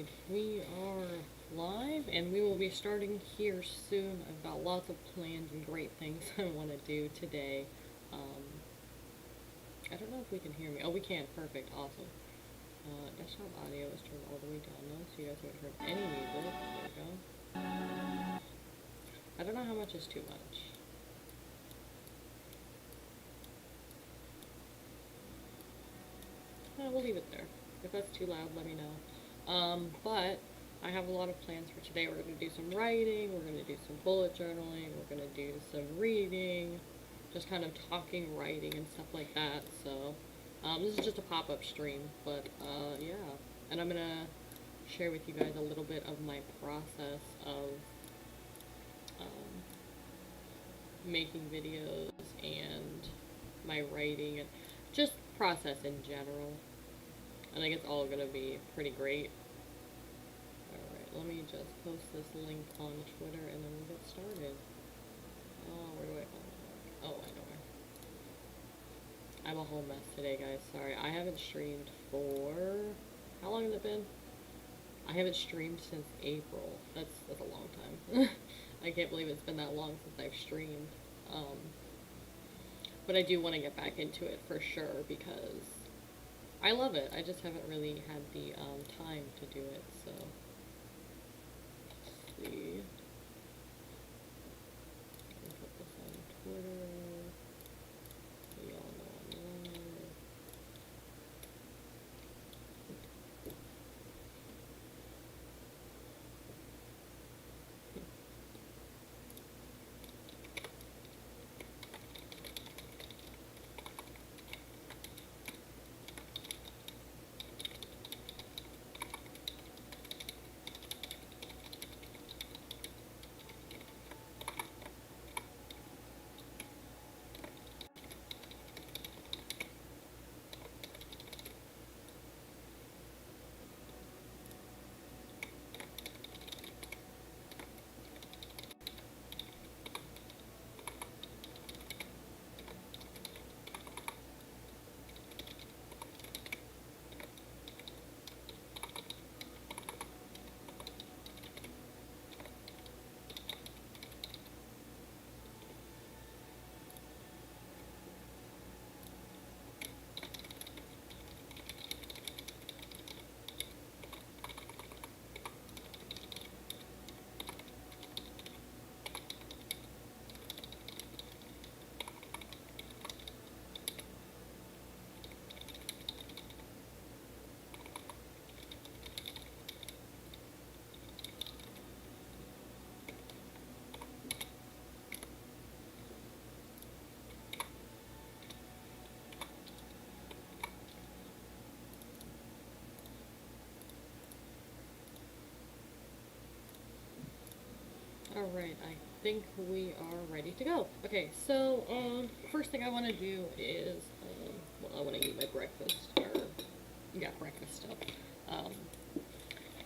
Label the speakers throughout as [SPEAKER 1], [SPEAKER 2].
[SPEAKER 1] Alright, we are live and we will be starting here soon. I've got lots of plans and great things I want to do today. Um, I don't know if we can hear me. Oh, we can. Perfect. Awesome. Desktop audio is turned all the way down now, so you guys haven't heard any music. There we go. I don't know how much is too much. We'll leave it there. If that's too loud, let me know. But I have a lot of plans for today. We're going to do some writing, we're going to do some bullet journaling, we're going to do some reading, just kind of talking, writing, and stuff like that. So this is just a pop-up stream, but yeah. And I'm going to share with you guys a little bit of my process of making videos and my writing and just process in general. I think it's all gonna be pretty great. Alright, let me just post this link on Twitter and then we'll get started. Oh, where do I, oh, I know where. I'm a whole mess today, guys. Sorry, I haven't streamed for, how long has it been? I haven't streamed since April. That's a long time. I can't believe it's been that long since I've streamed. But I do want to get back into it for sure because I love it. I just haven't really had the time to do it, so let's see. I'll put this on Twitter. So y'all know I'm live. Alright, I think we are ready to go. Okay, so, first thing I want to do is, well, I want to eat my breakfast, or, yeah, breakfast stuff.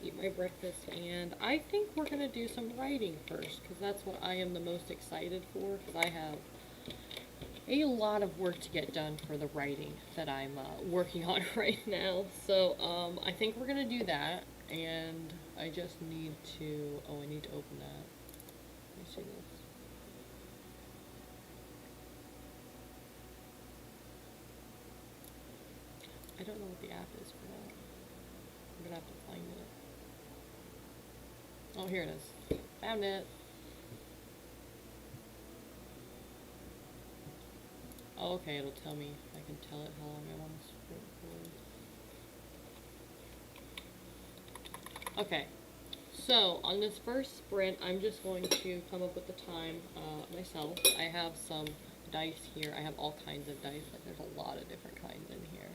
[SPEAKER 1] Eat my breakfast, and I think we're going to do some writing first, because that's what I am the most excited for, because I have a lot of work to get done for the writing that I'm working on right now. So, I think we're going to do that, and I just need to, oh, I need to open that. Let me see this. I don't know what the app is for that. I'm gonna have to find it. Oh, here it is. Found it. Oh, okay, it'll tell me. I can tell it how long I want to sprint for. Okay. So, on this first sprint, I'm just going to come up with the time myself. I have some dice here. I have all kinds of dice. Like, there's a lot of different kinds in here.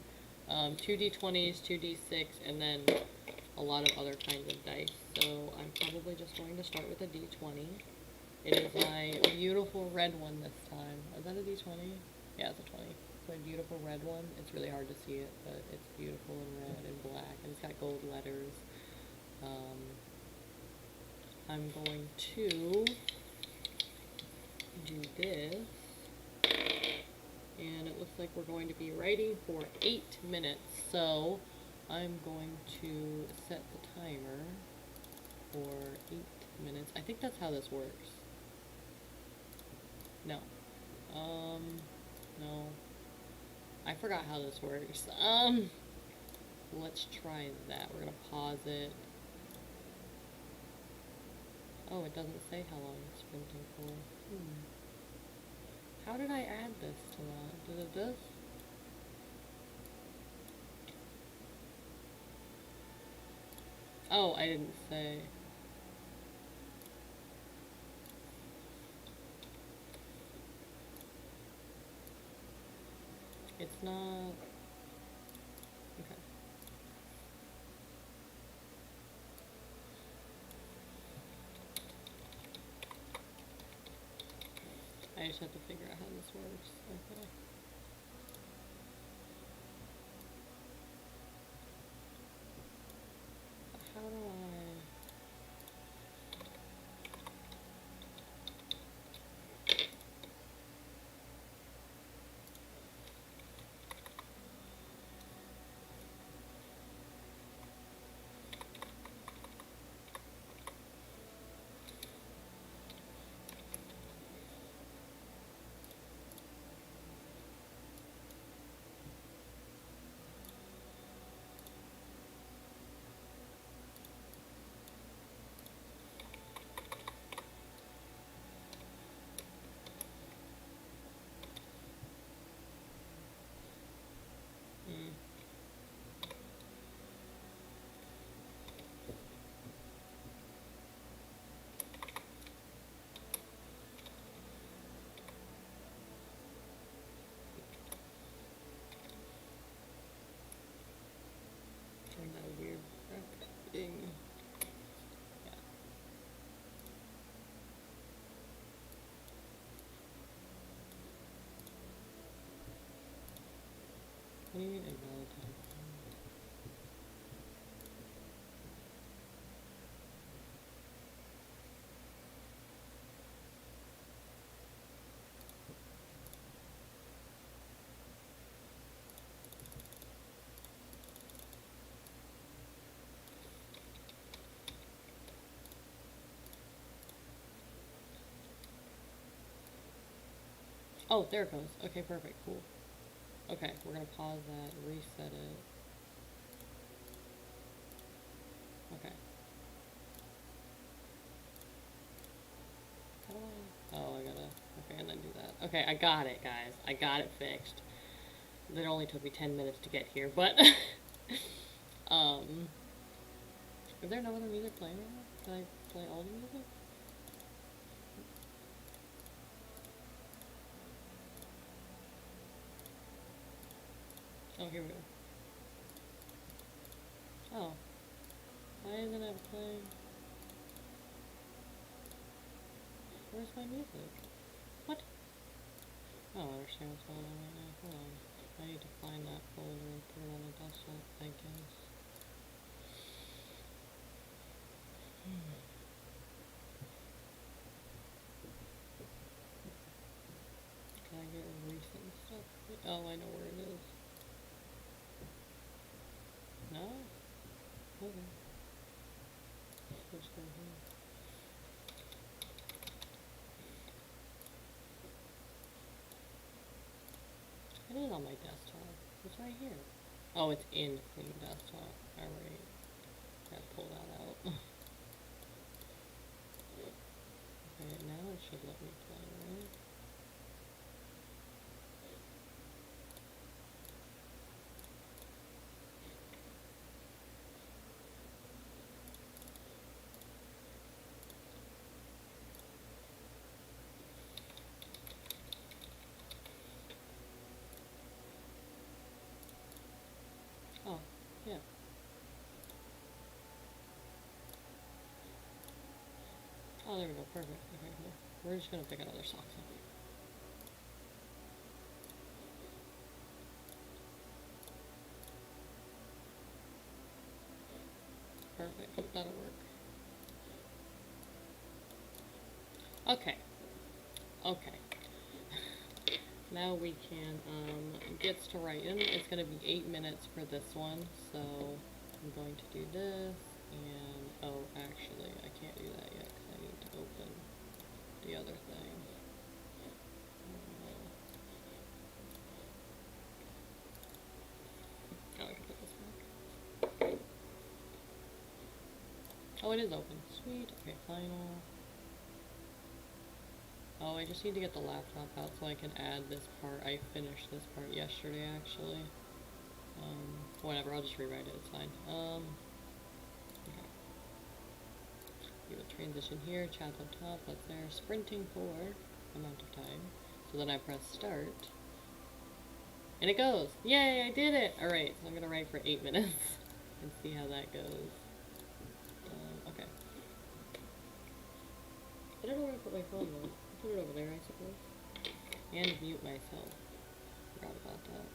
[SPEAKER 1] 2d20s, 2d6, and then a lot of other kinds of dice. So, I'm probably just going to start with a d20. It is my beautiful red one this time. Is that a d20? Yeah, it's a 20. It's my beautiful red one. It's really hard to see it, but it's beautiful and red and black, and it's got gold letters. I'm going to do this, and it looks like we're going to be writing for 8 minutes, so I'm going to set the timer for 8 minutes. I think that's how this works. No. No. I forgot how this works. Let's try that. We're gonna pause it. Oh, it doesn't say how long it's printing for. How did I add this to that? Did it this? Oh, I didn't say. It's not... Okay. I just have to figure out how this works. Okay. How do I... Turn that weird thing. Yeah. What do you mean invalid time? Oh, there it goes. Okay, perfect, cool. Okay, we're gonna pause that, reset it. Okay. How do I... Oh, I gotta... Okay, and then do that. Okay, I got it, guys. I got it fixed. It only took me 10 minutes to get here, but... Is there no other music playing right now? Can I play all the music? Oh, here we go. Oh. Why isn't it playing? Where's my music? What? I don't understand what's going on right now. Hold on. I need to find that folder and put it on the desktop, I guess. Can I get recent stuff? Oh, I know where it is. No? Okay. Let's go here. It is on my desktop. It's right here. Oh, it's in clean desktop. Alright. Gotta pull that out. Okay, now it should let me play, right? Oh, yeah. Oh, there we go. Perfect. Okay, cool. We're just gonna pick another song. Perfect. That'll work. Okay. Okay. Now we can get to writing. It's going to be 8 minutes for this one, so I'm going to do this, and oh, actually, I can't do that yet because I need to open the other thing. Oh, I can put this back. Oh, it is open. Sweet. Okay, final. Oh, I just need to get the laptop out so I can add this part. I finished this part yesterday, actually. Whatever, I'll just rewrite it, it's fine. Okay. Do a transition here, chat up top, that's there. Sprinting for amount of time. So then I press start. And it goes! Yay, I did it! Alright, so I'm gonna write for 8 minutes and see how that goes. Okay. I don't know where I put my phone though. I'll put it over there, I suppose. And mute myself. Forgot about that.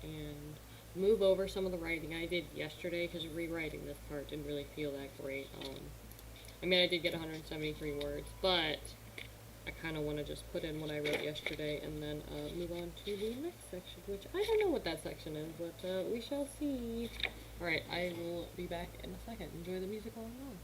[SPEAKER 1] and move over some of the writing I did yesterday, because rewriting this part didn't really feel that great. I mean, I did get 173 words, but I kind of want to just put in what I wrote yesterday and then move on to the next section, which I don't know what that section is, but we shall see. Alright, I will be back in a second. Enjoy the music while I'm on.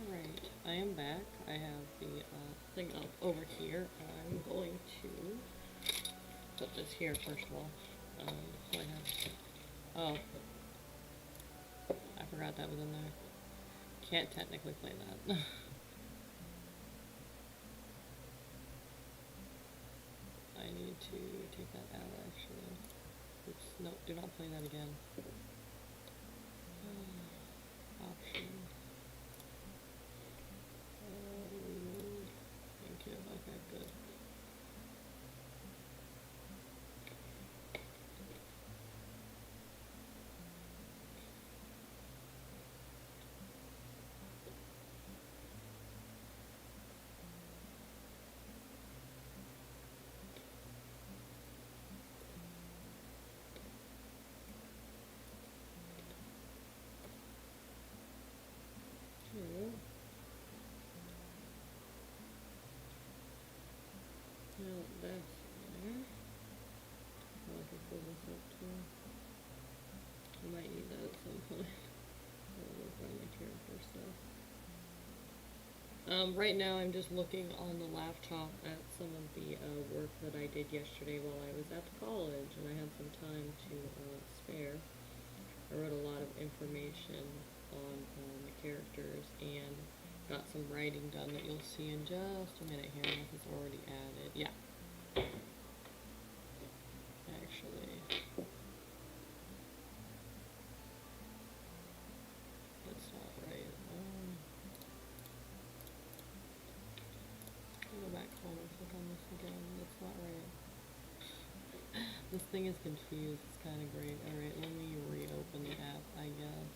[SPEAKER 1] Alright, I am back. I have the thing up over here. I'm going to put this here first of all. So I have. Oh. I forgot that was in there. Can't technically play that. I need to take that out actually. Oops, no, do not play that again. Option. Thank you. Okay, good. Now that's there. Oh, I can pull this up too. I might need that at some point. I'll find my character stuff. Right now I'm just looking on the laptop at some of the work that I did yesterday while I was at college, and I had some time to spare. I wrote a lot of information on the characters and got some writing done that you'll see in just a minute here, unless it's already added. Yeah. Actually, that's not right. Go back home and click on this again. That's not right. This thing is confused. It's kind of great. Alright, let me reopen the app, I guess.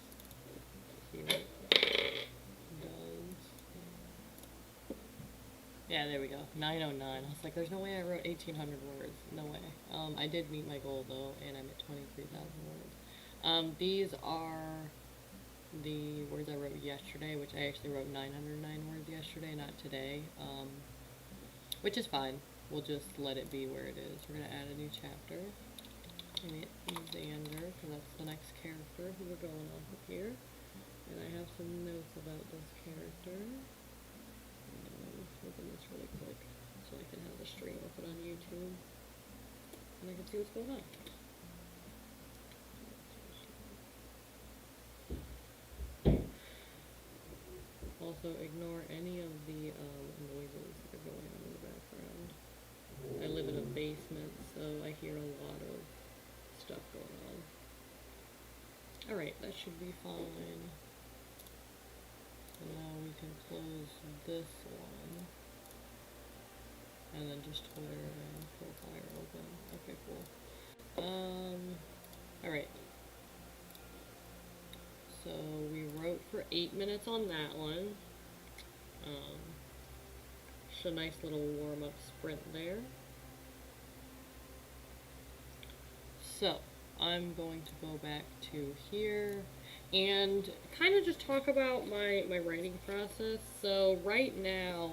[SPEAKER 1] See what it does. Yeah, there we go. 909. I was like, there's no way I wrote 1,800 words. No way. I did meet my goal, though, and I'm at 23,000 words. These are the words I wrote yesterday, which I actually wrote 909 words yesterday, not today. Which is fine. We'll just let it be where it is. We're going to add a new chapter. And Xander, because that's the next character who we're going off of here. And I have some notes about this character. Open this really quick so I can have the stream up on YouTube. And I can see what's going on. Also, ignore any of the noises that are going on in the background. I live in a basement, so I hear a lot of stuff going on. Alright, that should be fine. So now we can close this one. And then just Twitter and Profile open. Okay, cool. Alright. So we wrote for 8 minutes on that one. Just a nice little warm-up sprint there. So I'm going to go back to here and kind of just talk about my writing process. So right now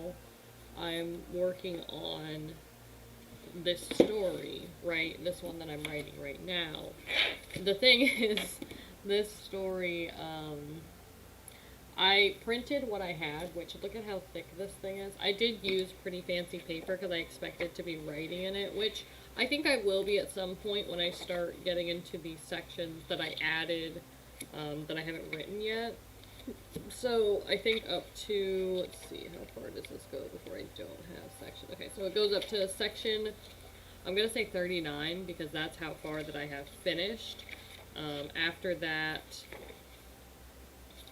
[SPEAKER 1] I'm working on this story, right? This one that I'm writing right now. The thing is, this story, I printed what I had, which look at how thick this thing is. I did use pretty fancy paper because I expected to be writing in it, which I think I will be at some point when I start getting into these sections that I added that I haven't written yet. So I think up to, let's see, how far does this go before I don't have section? Okay, so it goes up to section, I'm going to say 39 because that's how far that I have finished. After that,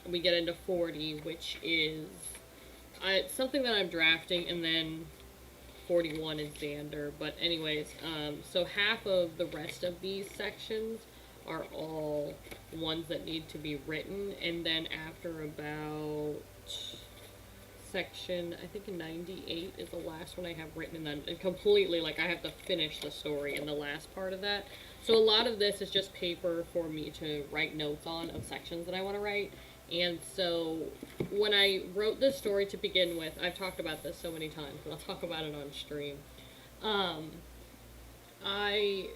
[SPEAKER 1] we get into 40, which is something that I'm drafting, and then 41 is Xander. But anyways, so half of the rest of these sections are all ones that need to be written, and then after about section, I think 98 is the last one I have written, and then completely, like, I have to finish the story in the last part of that. So a lot of this is just paper for me to write notes on of sections that I want to write. And so when I wrote this story to begin with, I've talked about this so many times, and I'll talk about it on stream. I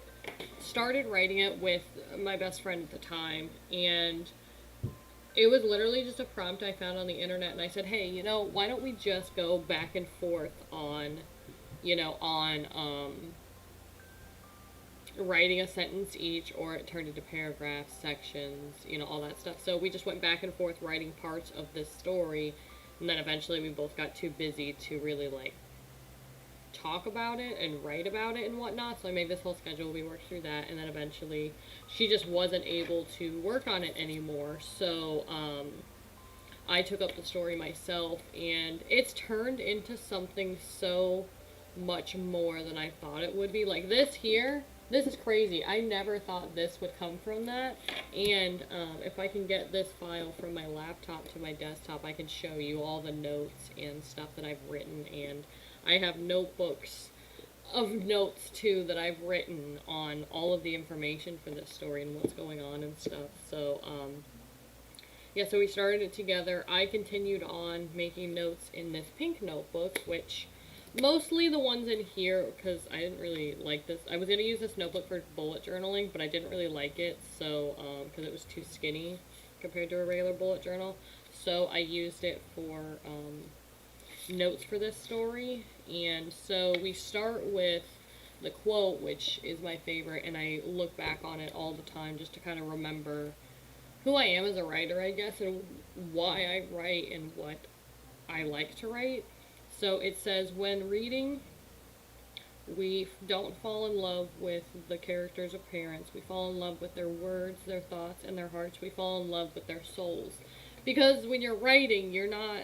[SPEAKER 1] started writing it with my best friend at the time, and it was literally just a prompt I found on the internet, and I said, hey, you know, why don't we just go back and forth on, writing a sentence each, or it turned into paragraphs, sections, all that stuff. So we just went back and forth writing parts of this story, and then eventually we both got too busy to really, like, talk about it and write about it and whatnot. So I made this whole schedule, we worked through that, and then eventually she just wasn't able to work on it anymore. So I took up the story myself, and it's turned into something so much more than I thought it would be. Like, this here, this is crazy. I never thought this would come from that. And if I can get this file from my laptop to my desktop, I can show you all the notes and stuff that I've written. And I have notebooks of notes, too, that I've written on all of the information for this story and what's going on and stuff. So, yeah, so we started it together. I continued on making notes in this pink notebook, which mostly the ones in here, because I didn't really like this. I was going to use this notebook for bullet journaling, but I didn't really like it, so, because it was too skinny compared to a regular bullet journal. So I used it for notes for this story. And so we start with the quote, which is my favorite, and I look back on it all the time just to kind of remember who I am as a writer, I guess, and why I write and what I like to write. So it says, when reading, we don't fall in love with the characters' appearance. We fall in love with their words, their thoughts, and their hearts. We fall in love with their souls. Because when you're writing, you're not...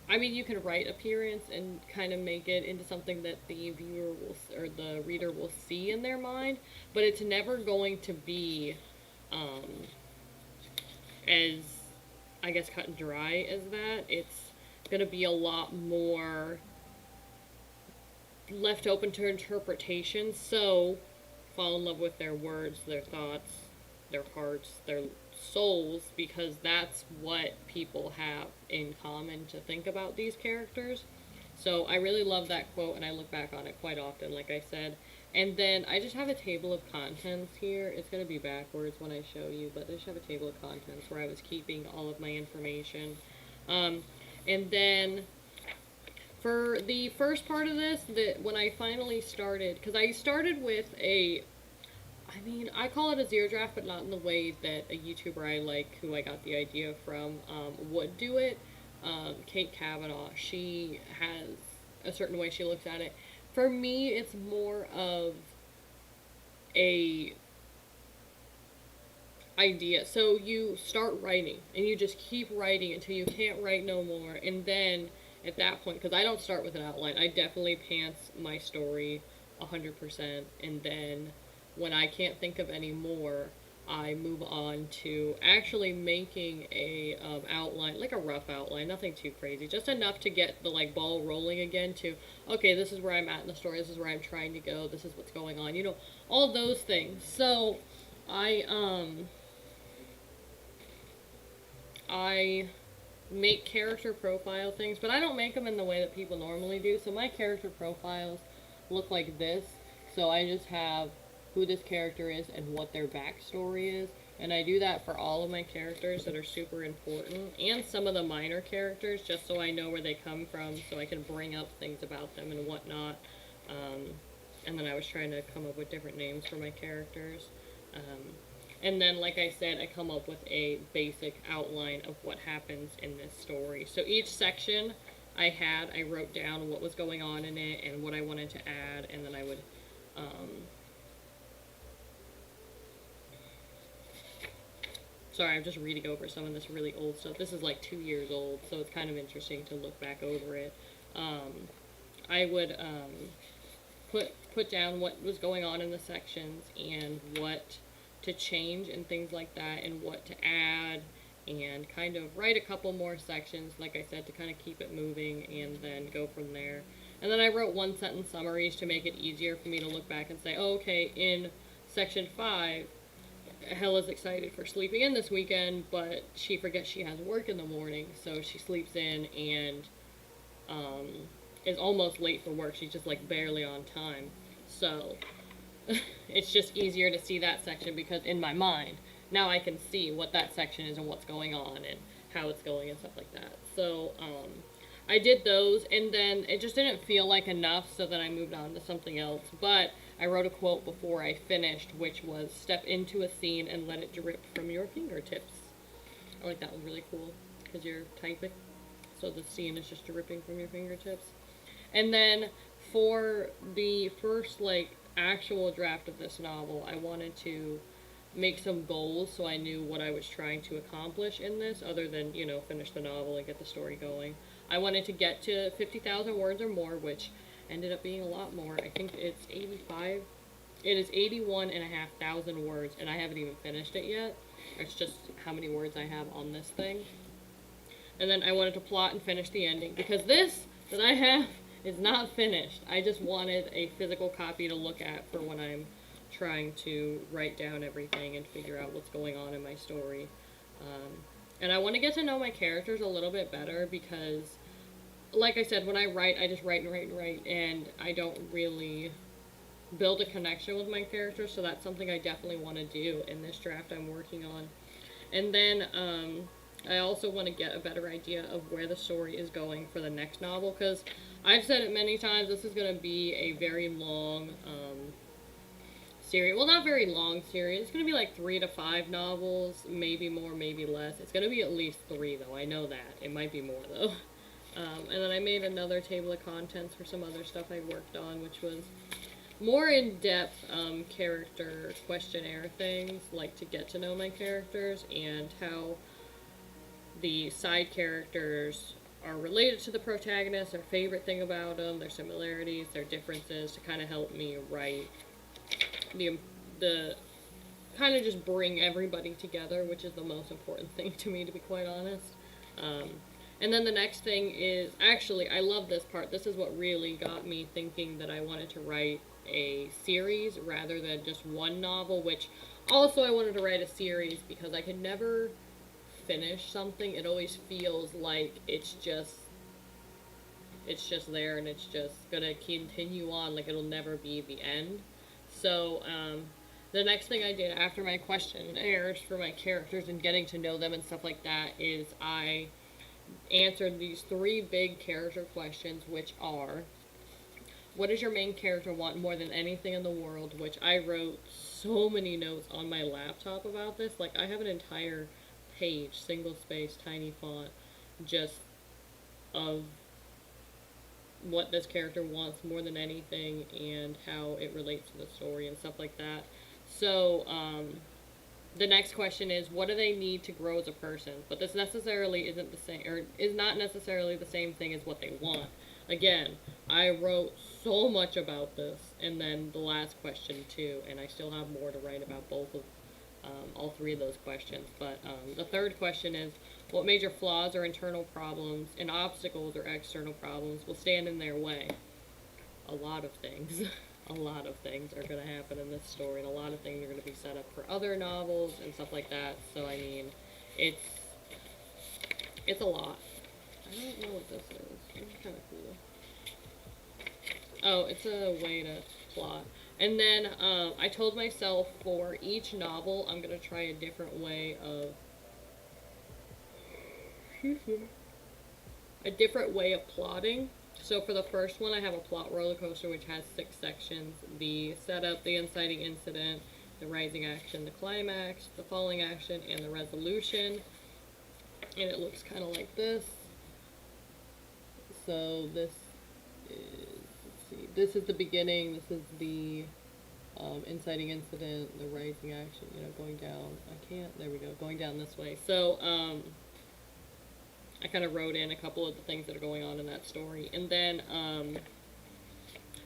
[SPEAKER 1] I mean, you can write appearance and kind of make it into something that the viewer will, or the reader will see in their mind, but it's never going to be as, I guess, cut and dry as that. It's going to be a lot more left open to interpretation. So fall in love with their words, their thoughts, their hearts, their souls, because that's what people have in common to think about these characters. So I really love that quote, and I look back on it quite often, like I said. And then I just have a table of contents here. It's going to be backwards when I show you, but I just have a table of contents where I was keeping all of my information. And then for the first part of this, when I finally started, because I started with I mean, I call it a zero draft, but not in the way that a YouTuber I like, who I got the idea from, would do it. Kate Kavanaugh, she has a certain way she looks at it. For me, it's more of a idea. So you start writing, and you just keep writing until you can't write no more, and then at that point, because I don't start with an outline, I definitely pants my story 100%, and then when I can't think of any more, I move on to actually making a outline, like a rough outline, nothing too crazy, just enough to get the like ball rolling again. To okay, this is where I'm at in the story. This is where I'm trying to go. This is what's going on. You know, all those things. So I I make character profile things, but I don't make them in the way that people normally do. So my character profiles look like this. So I just have who this character is and what their backstory is. And I do that for all of my characters that are super important, and some of the minor characters, just so I know where they come from, so I can bring up things about them and whatnot. And then I was trying to come up with different names for my characters. Um, and then, like I said, I come up with a basic outline of what happens in this story. So each section I wrote down what was going on in it and what I wanted to add, and then I would, sorry, I'm just reading over some of this really old stuff. This is like 2 years old, so it's kind of interesting to look back over it. I would put down what was going on in the sections and what to change and things like that, and what to add, and kind of write a couple more sections, like I said, to kind of keep it moving, and then go from there. And then I wrote one sentence summaries to make it easier for me to look back and say, oh, okay, in section 5, Hella's excited for sleeping in this weekend, but she forgets she has work in the morning, so she sleeps in and is almost late for work. She's just like barely on time. So it's just easier to see that section, because in my mind, now I can see what that section is and what's going on and how it's going and stuff like that. So I did those, and then it just didn't feel like enough, so then I moved on to something else. But I wrote a quote before I finished, which was, step into a scene and let it drip from your fingertips. I like that one, really cool, because you're typing, so the scene is just dripping from your fingertips. And then for the first, like, actual draft of this novel, I wanted to make some goals so I knew what I was trying to accomplish in this, other than, you know, finish the novel and get the story going. I wanted to get to 50,000 words or more, which ended up being a lot more. I think it's 85. It is 81,500 words, and I haven't even finished it yet. It's just how many words I have on this thing. And then I wanted to plot and finish the ending, because this that I have is not finished. I just wanted a physical copy to look at for when I'm trying to write down everything and figure out what's going on in my story. And I want to get to know my characters a little bit better, because, like I said, when I write, I just write and write and write, and I don't really build a connection with my characters, so that's something I definitely want to do in this draft I'm working on. And then I also want to get a better idea of where the story is going for the next novel, because I've said it many times, this is going to be a very long series. Well, not very long series. It's going to be like 3 to 5 novels, maybe more, maybe less. It's going to be at least 3, though. I know that. It might be more, though. And then I made another table of contents for some other stuff I worked on, which was more in-depth character questionnaire things, like to get to know my characters and how the side characters are related to the protagonist, their favorite thing about them, their similarities, their differences, to kind of help me write the kind of just bring everybody together, which is the most important thing to me, to be quite honest. And then the next thing is, actually, I love this part. This is what really got me thinking that I wanted to write a series rather than just one novel, which also I wanted to write a series because I could never finish something. It always feels like it's just there and it's just gonna continue on, like it'll never be the end. So the next thing I did after my questionnaires for my characters and getting to know them and stuff like that is I answered these 3 big character questions, which are, what does your main character want more than anything in the world? Which I wrote so many notes on my laptop about this. Like, I have an entire page, single space, tiny font, just of what this character wants more than anything and how it relates to the story and stuff like that. So, the next question is, what do they need to grow as a person? But this necessarily isn't the same, or is not necessarily the same thing as what they want. Again, I wrote so much about this, and then the last question too, and I still have more to write about both of all three of those questions. But the third question is, what major flaws or internal problems and obstacles or external problems will stand in their way? A lot of things. A lot of things are going to happen in this story, and a lot of things are going to be set up for other novels and stuff like that. So, I mean, it's a lot. I don't know what this is. It's kind of cool. Oh, it's a way to plot. And then I told myself for each novel, I'm going to try a different way of a different way of plotting. So for the first one, I have a plot roller coaster which has 6 sections: the setup, the inciting incident, the rising action, the climax, the falling action, and the resolution. And it looks kind of like this. So this is, let's see, this is the beginning, this is the inciting incident, the rising action, going down. There we go, going down this way. So, I kind of wrote in a couple of the things that are going on in that story. And then,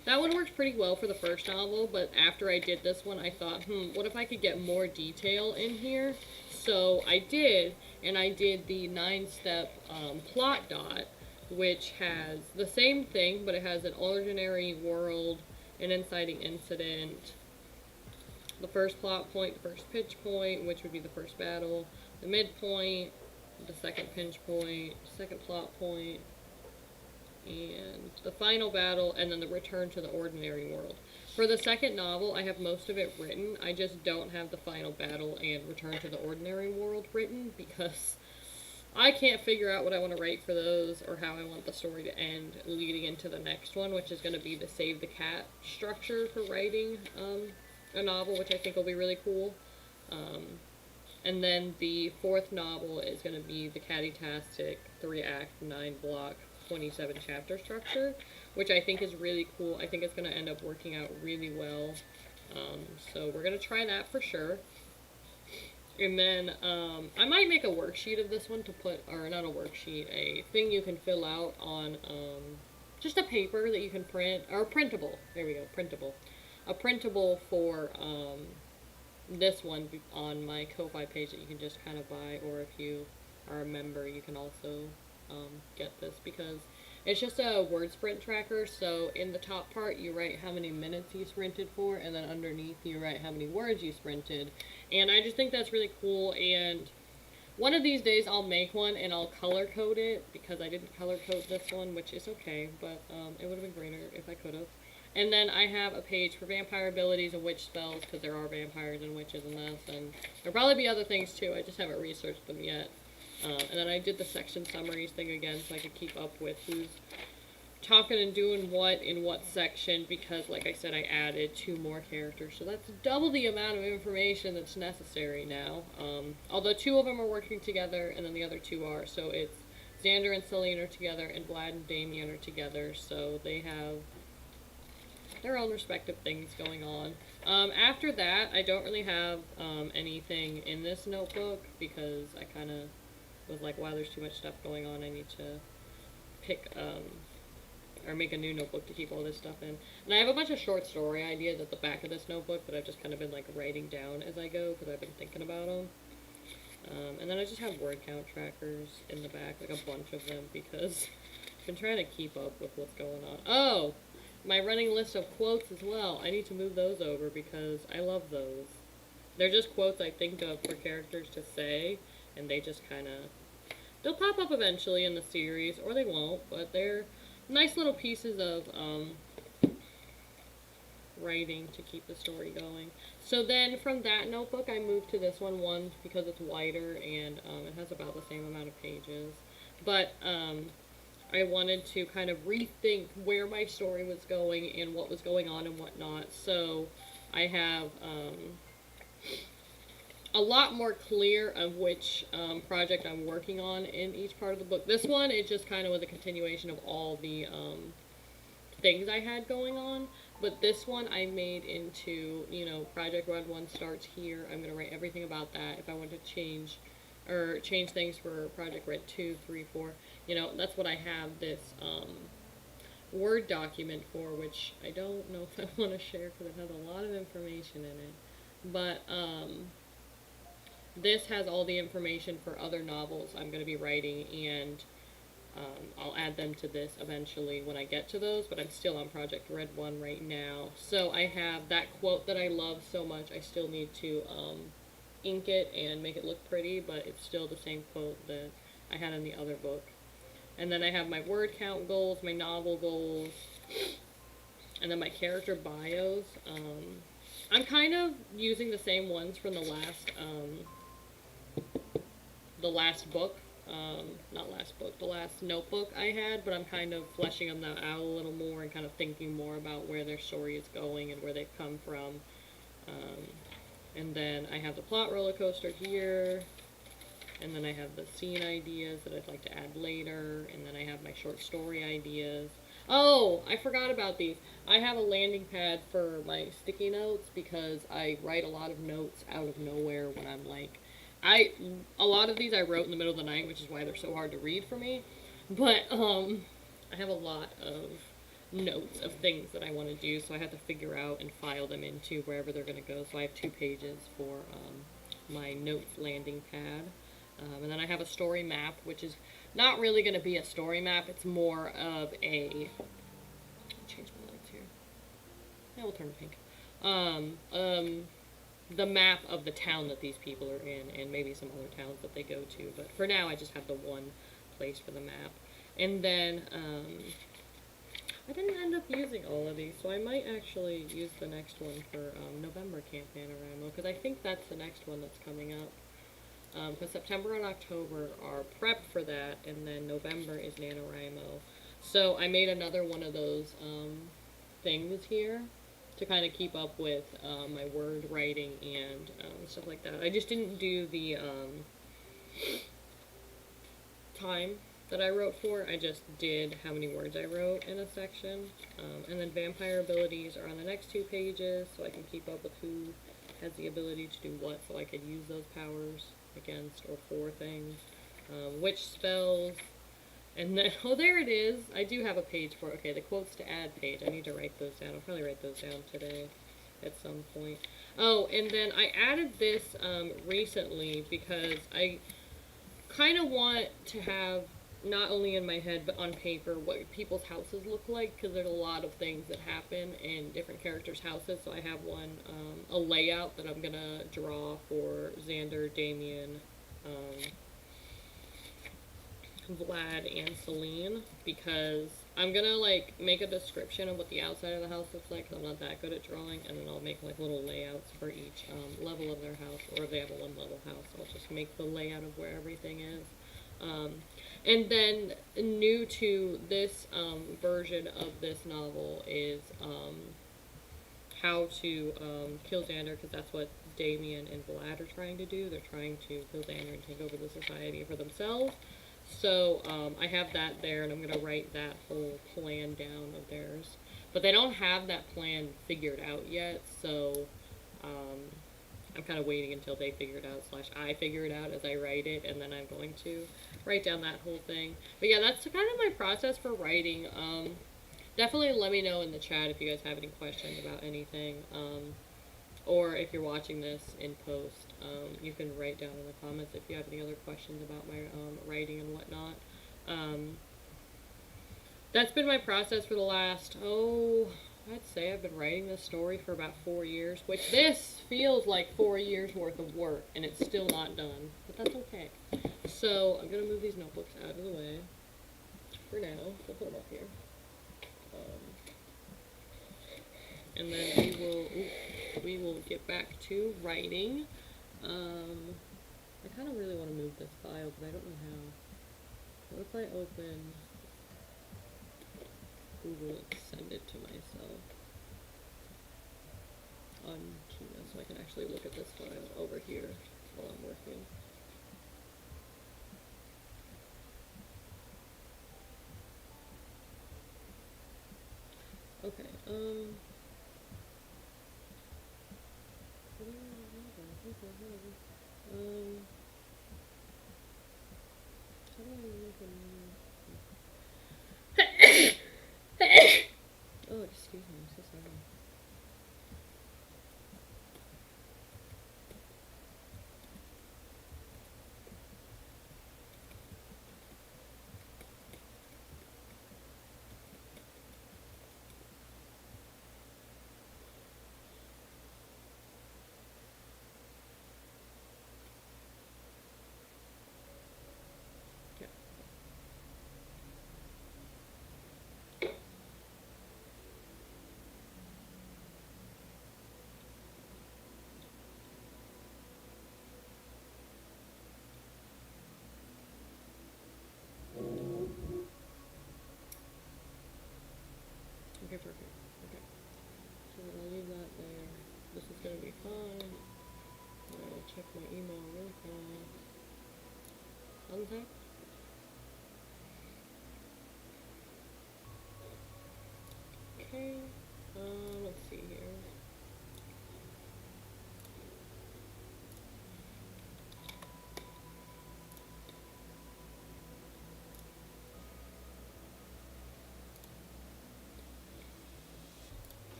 [SPEAKER 1] that one works pretty well for the first novel, but after I did this one, I thought, what if I could get more detail in here? So I did, and I did the 9-step plot dot, which has the same thing, but it has an ordinary world, an inciting incident, the first plot point, the first pinch point, which would be the first battle, the midpoint, the second pinch point, second plot point, and the final battle, and then the return to the ordinary world. For the second novel, I have most of it written. I just don't have the final battle and return to the ordinary world written because I can't figure out what I want to write for those or how I want the story to end leading into the next one, which is going to be the Save the Cat structure for writing a novel, which I think will be really cool. And then the fourth novel is going to be the Catty-tastic 3-act, 9-block, 27-chapter structure, which I think is really cool. I think it's going to end up working out really well. So we're going to try that for sure. And then I might make a worksheet of this one to put, or not a worksheet, a thing you can fill out on just a paper that you can print, or printable. There we go, printable. A printable for this one on my Ko-Fi page that you can just kind of buy, or if you are a member, you can also get this, because it's just a word sprint tracker. So in the top part, you write how many minutes you sprinted for, and then underneath you write how many words you sprinted. And I just think that's really cool, and one of these days I'll make one and I'll color code it, because I didn't color code this one, which is okay, but it would have been greener if I could have. And then I have a page for vampire abilities and witch spells, because there are vampires and witches in this, and there'll probably be other things too, I just haven't researched them yet. And then I did the section summaries thing again, so I could keep up with who's talking and doing what in what section, because like I said, I added 2 more characters, so that's double the amount of information that's necessary now. Although 2 of them are working together, and then the other 2 are, so it's Xander and Celine are together, and Vlad and Damien are together, so they have their own respective things going on. After that, I don't really have anything in this notebook, because I kind of was like, wow, there's too much stuff going on, I need to pick, or make a new notebook to keep all this stuff in. And I have a bunch of short story ideas at the back of this notebook that I've just kind of been like writing down as I go, because I've been thinking about them. And then I just have word count trackers in the back, like a bunch of them, because I've been trying to keep up with what's going on. Oh! My running list of quotes as well. I need to move those over, because I love those. They're just quotes I think of for characters to say, and they just kind of, they'll pop up eventually in the series, or they won't, but they're nice little pieces of writing to keep the story going. So then from that notebook, I moved to this one, because it's wider, and it has about the same amount of pages. But I wanted to kind of rethink where my story was going and what was going on and whatnot. So I have a lot more clear of which project I'm working on in each part of the book. This one, it just kind of was a continuation of all the things I had going on. But this one I made into, you know, Project Red 1 starts here. I'm going to write everything about that. If I want to change things for Project Red 2, 3, 4, you know, that's what I have this Word document for, which I don't know if I want to share because it has a lot of information in it. But this has all the information for other novels I'm going to be writing, and I'll add them to this eventually when I get to those, but I'm still on Project Red 1 right now. So I have that quote that I love so much. I still need to ink it and make it look pretty, but it's still the same quote that I had in the other book. And then I have my word count goals, my novel goals, and then my character bios. I'm kind of using the same ones from the last book, the last notebook I had, but I'm kind of fleshing them out a little more and kind of thinking more about where their story is going and where they've come from. And then I have the plot roller coaster here, and then I have the scene ideas that I'd like to add later, and then I have my short story ideas. Oh, I forgot about these. I have a landing pad for my sticky notes because I write a lot of notes out of nowhere when I'm like, a lot of these I wrote in the middle of the night, which is why they're so hard to read for me. But I have a lot of notes of things that I want to do, so I have to figure out and file them into wherever they're going to go. So I have 2 pages for my notes landing pad. And then I have a story map, which is not really going to be a story map. It's more of a... change my lights here. Yeah, we'll turn to pink. The map of the town that these people are in, and maybe some other towns that they go to. But for now, I just have the one place for the map. And then, I didn't end up using all of these, so I might actually use the next one for November Camp NaNoWriMo, because I think that's the next one that's coming up. Because September and October are prep for that, and then November is NaNoWriMo. So I made another one of those things here to kind of keep up with my word writing and stuff like that. I just didn't do the time that I wrote for. I just did how many words I wrote in a section. And then vampire abilities are on the next 2 pages, so I can keep up with who has the ability to do what, so I could use those powers against or for things. Which spells. And then, oh, there it is. I do have a page for it. Okay, the quotes to add page. I need to write those down. I'll probably write those down today at some point. Oh, and then I added this recently because I kind of want to have, not only in my head, but on paper, what people's houses look like, because there's a lot of things that happen in different characters' houses. So I have one, a layout that I'm going to draw for Xander, Damien, Vlad, and Celine, because I'm gonna like make a description of what the outside of the house looks like, because I'm not that good at drawing, and then I'll make like little layouts for each level of their house, or if they have a 1-level house, I'll just make the layout of where everything is. And then new to this version of this novel is how to kill Xander, because that's what Damien and Vlad are trying to do. They're trying to kill Xander and take over the society for themselves. So I have that there, and I'm going to write that whole plan down of theirs. But they don't have that plan figured out yet, so I'm kind of waiting until they figure it out, / I figure it out as I write it, and then I'm going to write down that whole thing. But yeah, that's kind of my process for writing. Definitely let me know in the chat if you guys have any questions about anything. Or if you're watching this in post, you can write down in the comments if you have any other questions about my writing and whatnot. That's been my process for the last, I'd say I've been writing this story for about 4 years, which this feels like 4 years worth of work, and it's still not done, but that's okay. So I'm going to move these notebooks out of the way for now. We'll put them up here. And then we will get back to writing. I kind of really want to move this file, but I don't know how. What if I open Google it, send it to myself on Gmail so I can actually look at this file over here while I'm working. Okay, how do I make a oh, excuse me, I'm so sorry. Yeah. Okay, perfect. Okay. So I'll leave that there. This is gonna be fine. I'll check my email really fast. Unzip. Okay. Let's see here.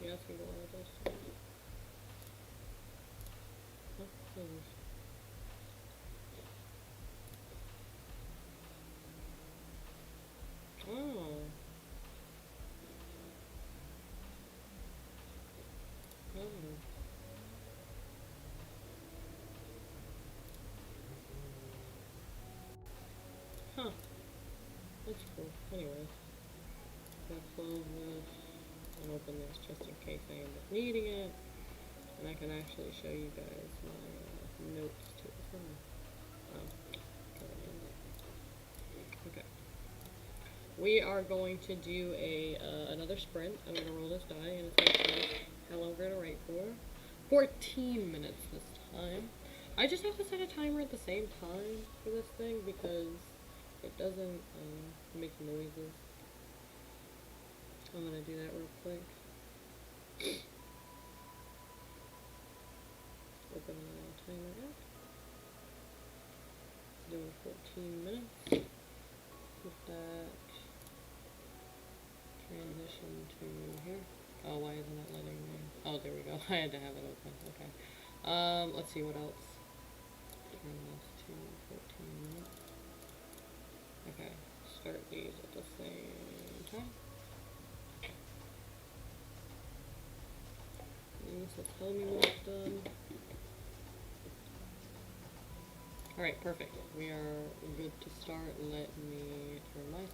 [SPEAKER 1] She asked me what address. Huh? Oh. Oh. Huh. That's cool. Anyways, I'm gonna close this and open this just in case I end up needing it. And I can actually show you guys my notes too. Oh. Okay. We are going to do another sprint. I'm gonna roll this die and it's gonna tell us how long we're gonna write for. 14 minutes this time. I just have to set a timer at the same time for this thing because it doesn't make noises. I'm gonna do that real quick. Open the timer app. Doing 14 minutes. Put that transition to here. Oh, why isn't it letting me? Oh, there we go. I had to have it open. Okay. Let's see what else. Turn this to 14 minutes. Okay. Start these at the same time. And this will tell me when it's done. Alright, perfect. We are good to start. Let me turn my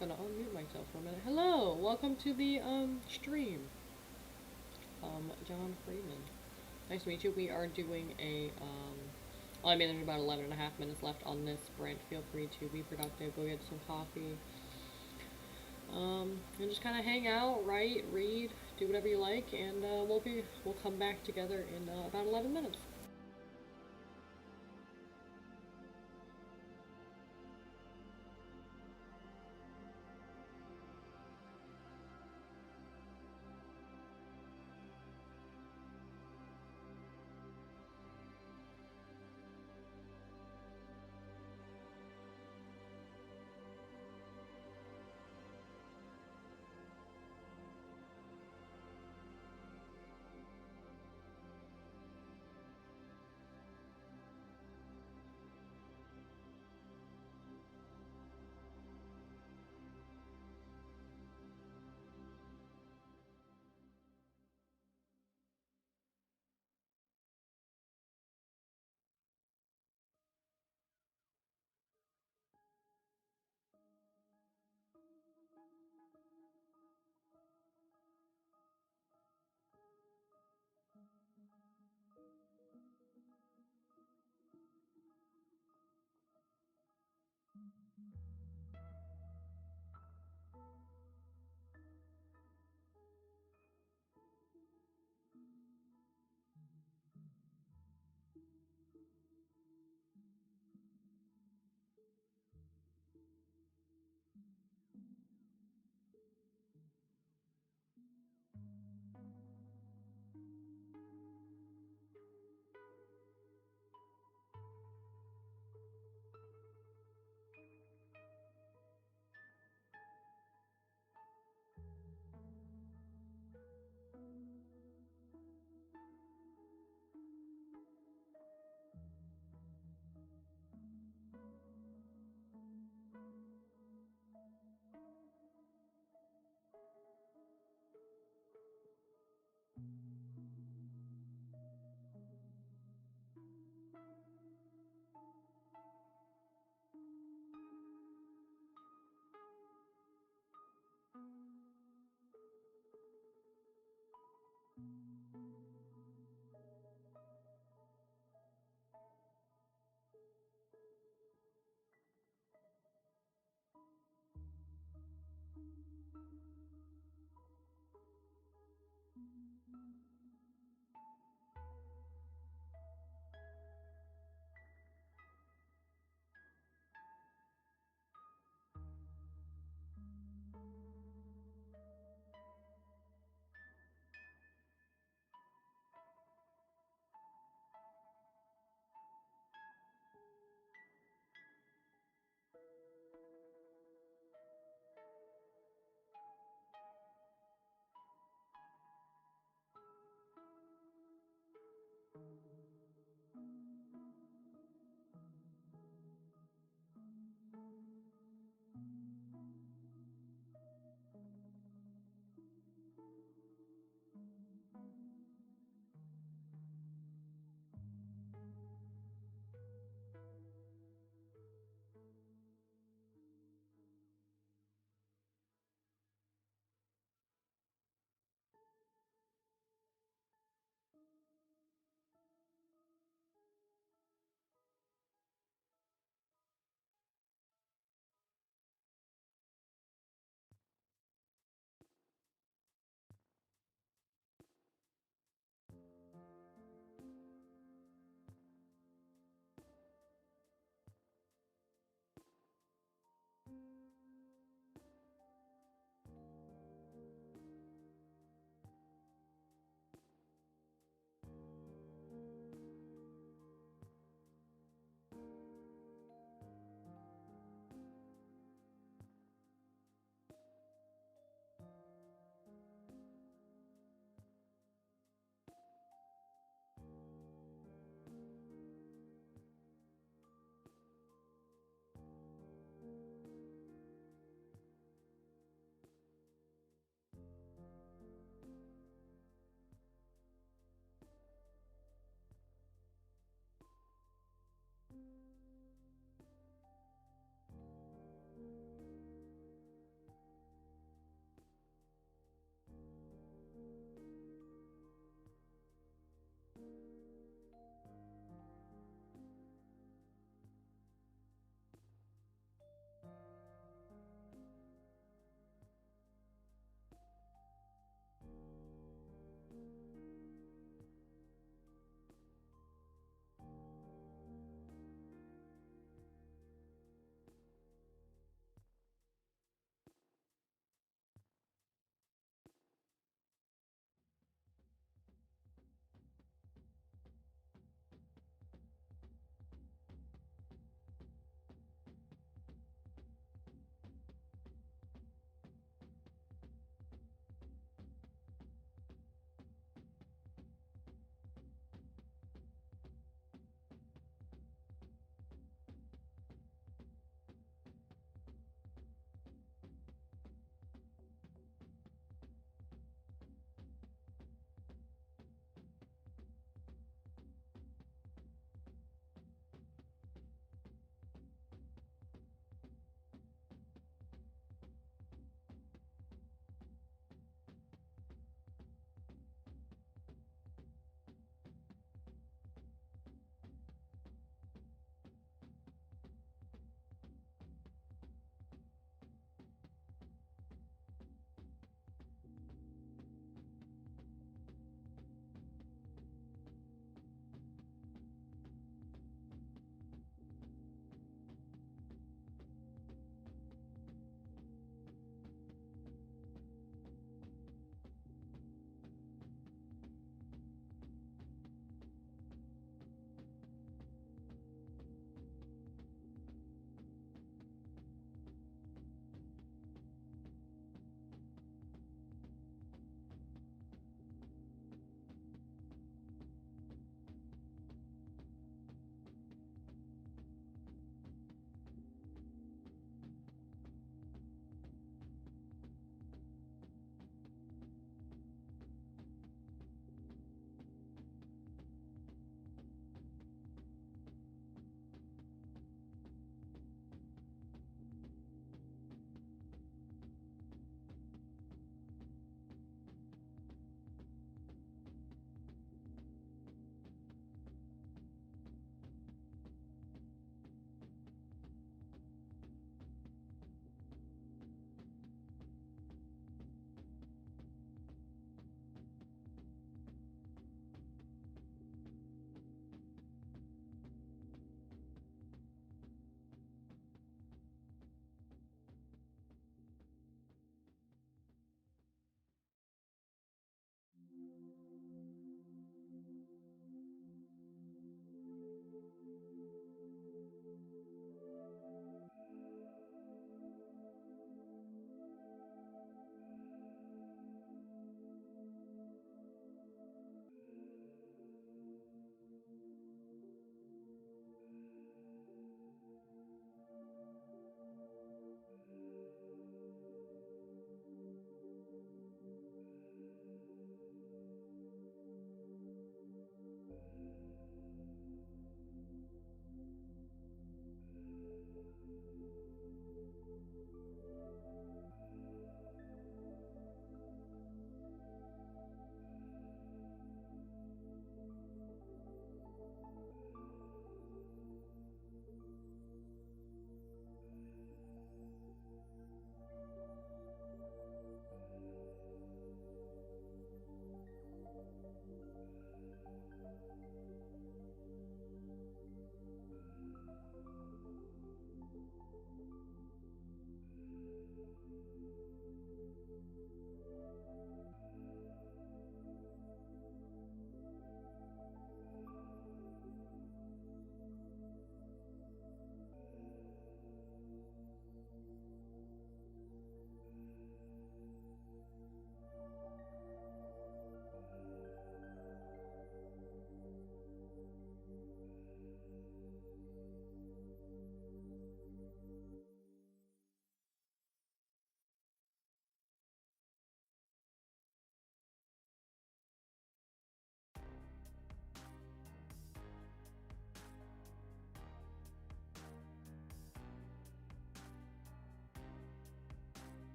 [SPEAKER 1] Gonna unmute myself for a minute. Hello, welcome to the stream. John Freeman. Nice to meet you. We are doing a well, I mean, there's about 11 and a half minutes left on this sprint. Feel free to be productive. Go get some coffee. And just kind of hang out, write, read, do whatever you like, and we'll come back together in about 11 minutes.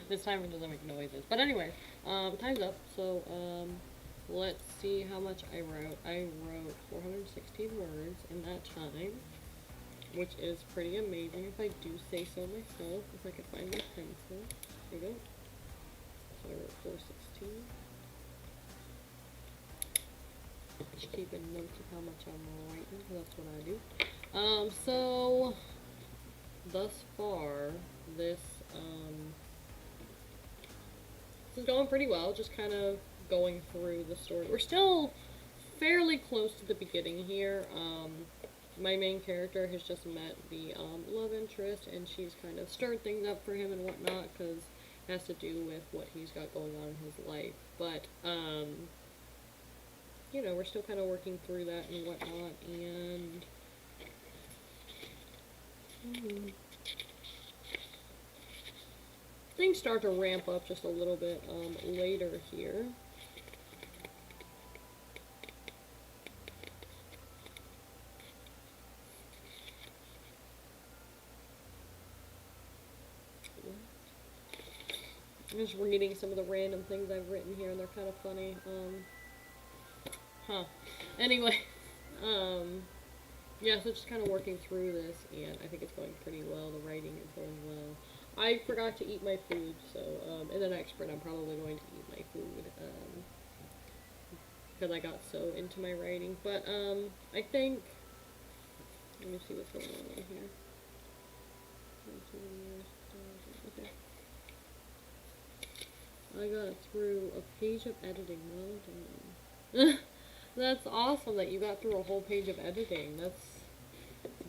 [SPEAKER 1] This time it doesn't make noises. But anyway, time's up. So, let's see how much I wrote. I wrote 416 words in that time, which is pretty amazing if I do say so myself. If I could find my pencil. There you go. So I wrote 416. Just keeping notes of how much I'm writing, because that's what I do. So thus far, this is going pretty well. Just kind of going through the story. We're still fairly close to the beginning here. My main character has just met the love interest, and she's kind of stirred things up for him and whatnot, because it has to do with what he's got going on in his life. But you know, we're still kind of working through that and whatnot, and things start to ramp up just a little bit later here. I'm just reading some of the random things I've written here, and they're kind of funny. Anyway, yeah, so just kind of working through this, and I think it's going pretty well. The writing is going well. I forgot to eat my food, so in the next sprint I'm probably going to eat my food, because I got so into my writing. But I think, let me see what's going on here. Okay. I got through a page of editing. Well done. That's awesome that you got through a whole page of editing. That's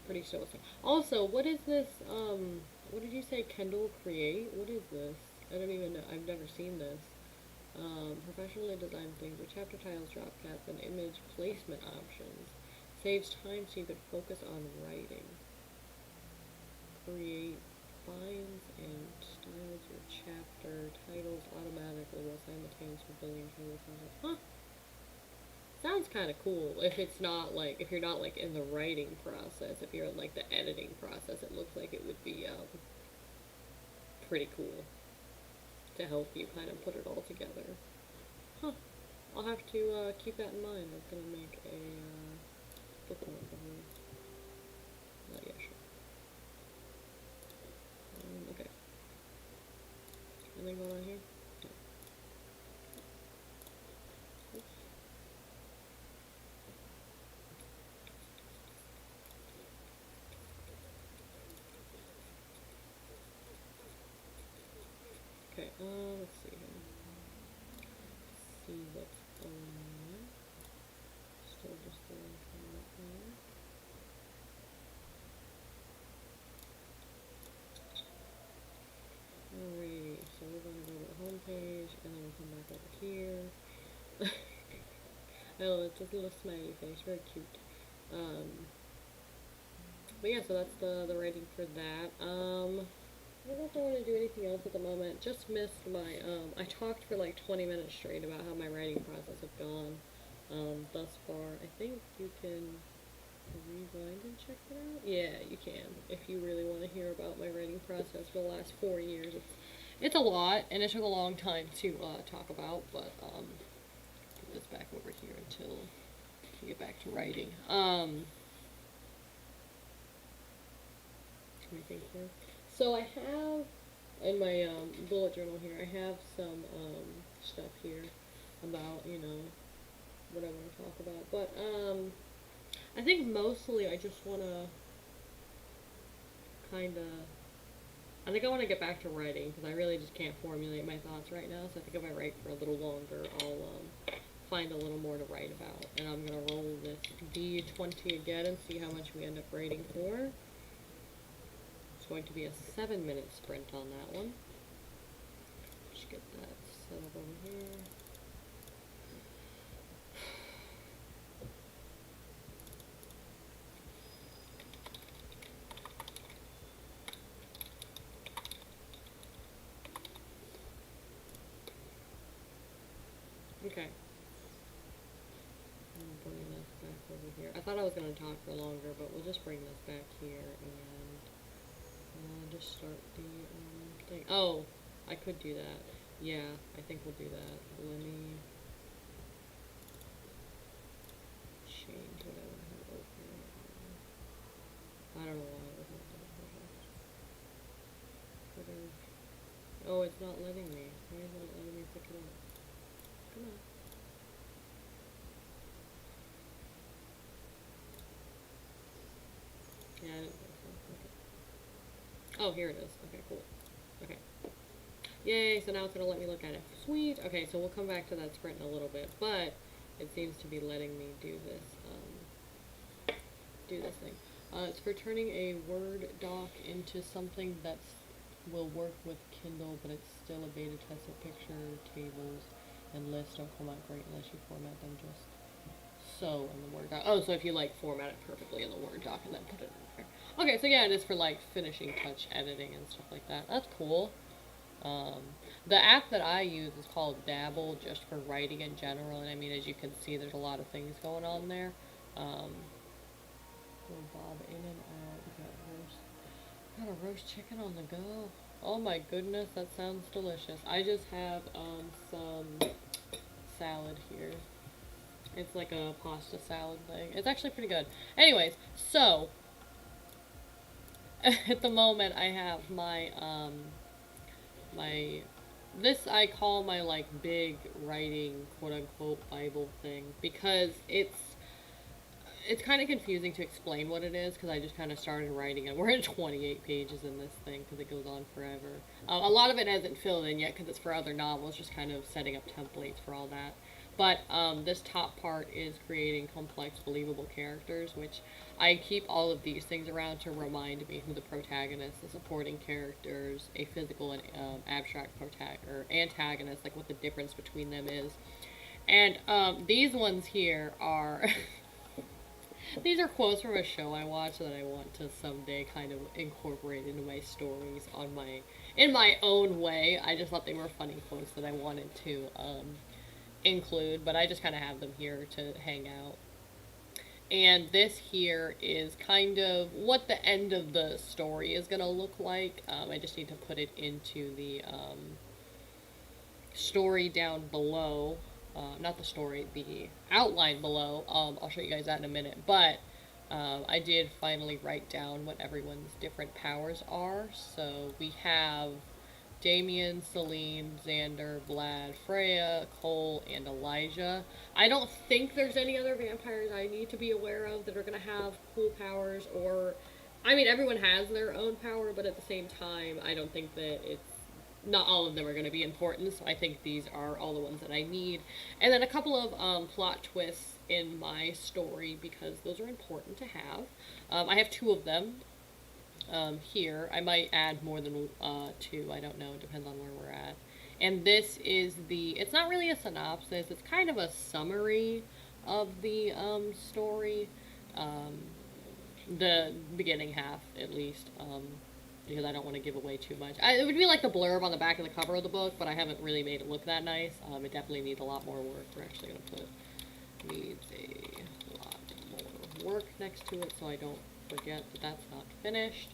[SPEAKER 1] pretty so. Also, what is this? What did you say? Kendall Create? What is this? I don't even know. I've never seen this. Professionally designed things with chapter titles, drop caps, and image placement options. Saves time so you could focus on writing. Create binds and styles your chapter titles automatically while simultaneously building table content. Huh? Sounds kind of cool. If it's not like, if you're not like in the writing process, if you're in like the editing process, it looks like it would be pretty cool to help you kind of put it all together. Huh. I'll have to keep that in mind. I'm gonna make a bookmark of it. Not yet, sure. Okay. Anything going on here? No. Oops. Okay, let's see here. See what's going on. Still just the one coming up there. Alrighty, so we're going to go to the home page, and then we'll come back over here. Oh, it's just a little smiley face, very cute. But yeah, so that's the rating for that. I don't know if I want to do anything else at the moment. Just missed my, I talked for like 20 minutes straight about how my writing process has gone thus far. I think you can rewind and check it out. Yeah, you can. If you really want to hear about my writing process for the last 4 years. It's a lot, and it took a long time to talk about, but put this back over here until we get back to writing. Let me think here. So I have, in my bullet journal here, I have some stuff here about, you know, what I want to talk about. But I think mostly I just want to kind of, I think I want to get back to writing, because I really just can't formulate my thoughts right now. So I think if I write for a little longer, I'll find a little more to write about. And I'm going to roll this D20 again and see how much we end up writing for. It's going to be a 7-minute sprint on that one. Just get that set up over here. Okay. I'm bringing this back over here. I thought I was going to talk for longer, but we'll just bring this back here and just start the thing. Oh, I could do that. Yeah, I think we'll do that. Let me change what I want to have open. I don't know why it was not letting me. Oh, it's not letting me. Why is it not letting me pick it up? Come on. Yeah, I didn't think so. Okay. Oh, here it is. Okay, cool. Okay. Yay, so now it's going to let me look at it. Sweet. Okay, so we'll come back to that sprint in a little bit, but it seems to be letting me do this thing. It's for turning a Word doc into something that will work with Kindle, but it's still a beta test of picture tables and lists don't come out great unless you format them just so in the Word doc. Oh, so if you like format it perfectly in the Word doc and then put it in there. Okay, so yeah, it is for like finishing touch editing and stuff like that. That's cool. The app that I use is called Dabble, just for writing in general, and I mean, as you can see, there's a lot of things going on there. Little bob in and out. Got a roast chicken on the go. Oh my goodness, that sounds delicious. I just have some salad here. It's like a pasta salad thing. It's actually pretty good. Anyways, so at the moment I have my this I call my like big writing quote unquote Bible thing, because it's kind of confusing to explain what it is, because I just kind of started writing it. We're at 28 pages in this thing because it goes on forever. A lot of it hasn't filled in yet because it's for other novels, just kind of setting up templates for all that. But this top part is creating complex, believable characters, which I keep all of these things around to remind me who the protagonist, the supporting characters, a physical and abstract antagonist, like what the difference between them is. And these ones here are... These are quotes from a show I watched that I want to someday kind of incorporate into my stories in my own way. I just thought they were funny quotes that I wanted to include, but I just kind of have them here to hang out. And this here is kind of what the end of the story is going to look like. I just need to put it into the story down below. Not the story, the outline below. I'll show you guys that in a minute. But I did finally write down what everyone's different powers are. So we have Damien, Celine, Xander, Vlad, Freya, Cole, and Elijah. I don't think there's any other vampires I need to be aware of that are going to have cool powers, or... I mean, everyone has their own power, but at the same time, I don't think that it's... Not all of them are going to be important, so I think these are all the ones that I need. And then a couple of plot twists in my story, because those are important to have. I have 2 of them here. I might add more than 2, I don't know, it depends on where we're at. And this is it's not really a synopsis, it's kind of a summary of the story. The beginning half, at least. Because I don't want to give away too much. It would be like the blurb on the back of the cover of the book, but I haven't really made it look that nice. It definitely needs a lot more work. We're actually going to put needs a lot more work next to it so I don't forget that that's not finished.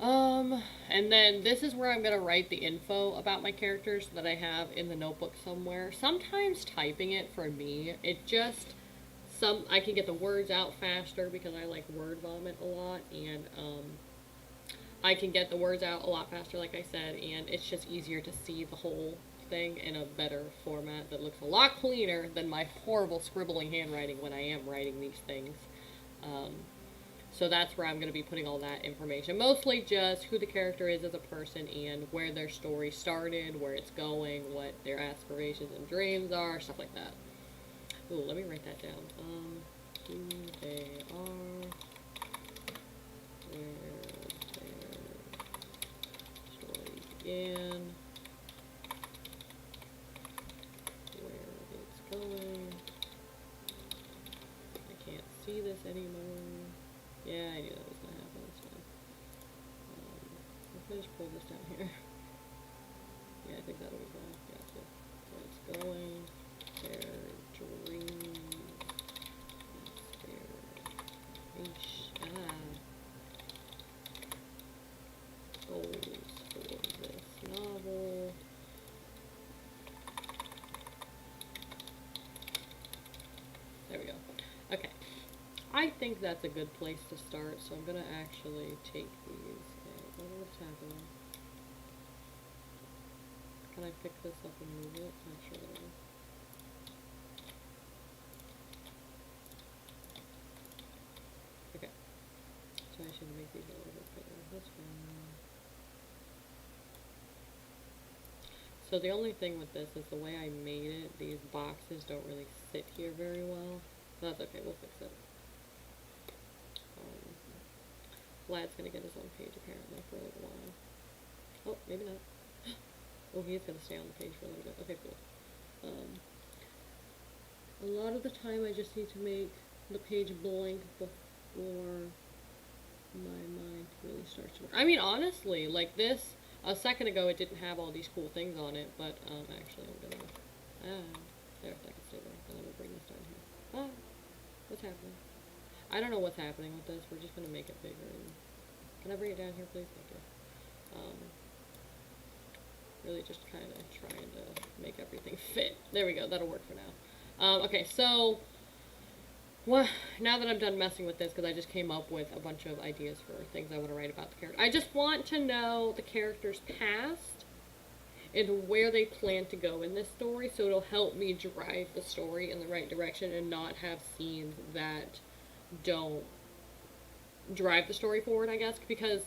[SPEAKER 1] And then this is where I'm going to write the info about my characters that I have in the notebook somewhere. Sometimes typing it for me, I can get the words out faster because I like word vomit a lot, and I can get the words out a lot faster, like I said, and it's just easier to see the whole thing in a better format that looks a lot cleaner than my horrible scribbling handwriting when I am writing these things. So that's where I'm going to be putting all that information. Mostly just who the character is as a person and where their story started, where it's going, what their aspirations and dreams are, stuff like that. Ooh, let me write that down. Who they are, where began, where it's going. I can't see this anymore. Yeah, I knew that was going to happen. That's fine. If I just pull this down here. Yeah, I think that'll be fine. Gotcha. Where it's going, their dreams, their I think that's a good place to start, so I'm gonna actually take these. I wonder what's happening. Can I pick this up and move it? Not sure that I will. Okay. So I should make these a little bit bigger. That's fine. So the only thing with this is the way I made it, these boxes don't really sit here very well. But that's okay, we'll fix it. Vlad's gonna get his own page apparently for a little while. Oh, maybe not. Oh, he is gonna stay on the page for a little bit. Okay, cool. A lot of the time I just need to make the page blank before my mind really starts to work. I mean, honestly, like this, a second ago it didn't have all these cool things on it, but actually I'm gonna, there, if I can stay there, and then we'll bring this down here. Ah, what's happening? I don't know what's happening with this. We're just gonna make it bigger. And can I bring it down here, please? Thank you. Really just kind of trying to make everything fit. There we go. That'll work for now. Okay, so now that I'm done messing with this, because I just came up with a bunch of ideas for things I want to write about the character. I just want to know the character's past and where they plan to go in this story, so it'll help me drive the story in the right direction and not have scenes that don't drive the story forward, I guess, because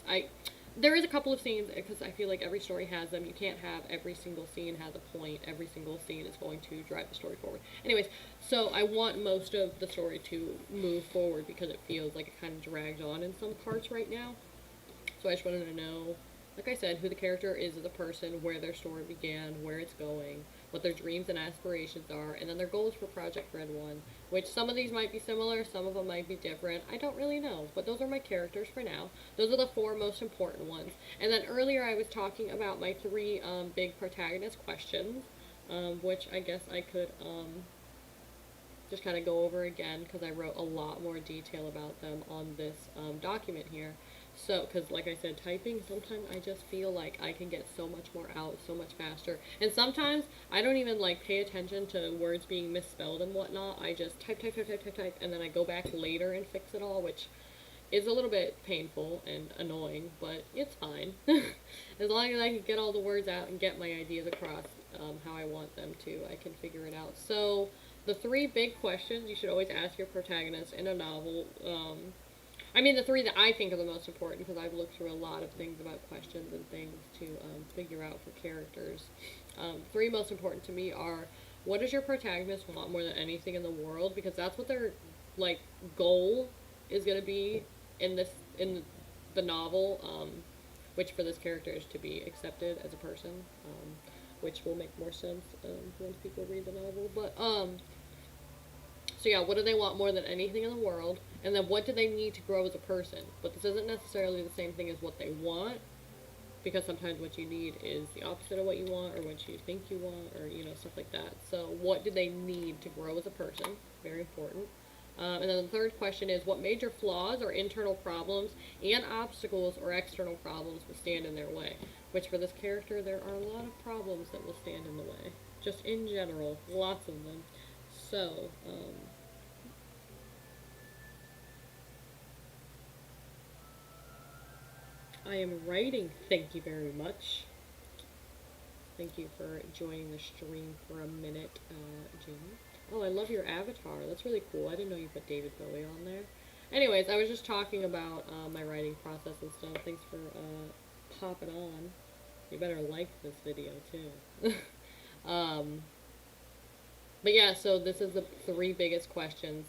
[SPEAKER 1] there is a couple of scenes, because I feel like every story has them. You can't have every single scene has a point. Every single scene is going to drive the story forward. Anyways, so I want most of the story to move forward because it feels like it kind of drags on in some parts right now. So I just wanted to know, like I said, who the character is as a person, where their story began, where it's going, what their dreams and aspirations are, and then their goals for Project Red 1, which some of these might be similar, some of them might be different. I don't really know, but those are my characters for now. Those are the 4 most important ones. And then earlier I was talking about my 3 big protagonist questions, which I guess I could just kind of go over again, because I wrote a lot more detail about them on this document here. So, because like I said, typing, sometimes I just feel like I can get so much more out so much faster. And sometimes I don't even like pay attention to words being misspelled and whatnot. I just type, and then I go back later and fix it all, which is a little bit painful and annoying, but it's fine. As long as I can get all the words out and get my ideas across how I want them to, I can figure it out. So, the 3 big questions you should always ask your protagonist in a novel, I mean, the 3 that I think are the most important, because I've looked through a lot of things about questions and things to figure out for characters. 3 most important to me are, what does your protagonist want more than anything in the world? Because that's what their, like, goal is going to be in the novel, which for this character is to be accepted as a person, which will make more sense once people read the novel. But, so yeah, what do they want more than anything in the world? And then what do they need to grow as a person? But this isn't necessarily the same thing as what they want, because sometimes what you need is the opposite of what you want, or what you think you want, or, you know, stuff like that. So what do they need to grow as a person? Very important. And then the third question is, what major flaws or internal problems and obstacles or external problems will stand in their way? Which for this character, there are a lot of problems that will stand in the way. Just in general, lots of them. So, I am writing. Thank you very much. Thank you for joining the stream for a minute, Jamie. Oh, I love your avatar. That's really cool. I didn't know you put David Bowie on there. Anyways, I was just talking about my writing process and stuff. Thanks for popping on. You better like this video, too. But yeah, so this is the 3 biggest questions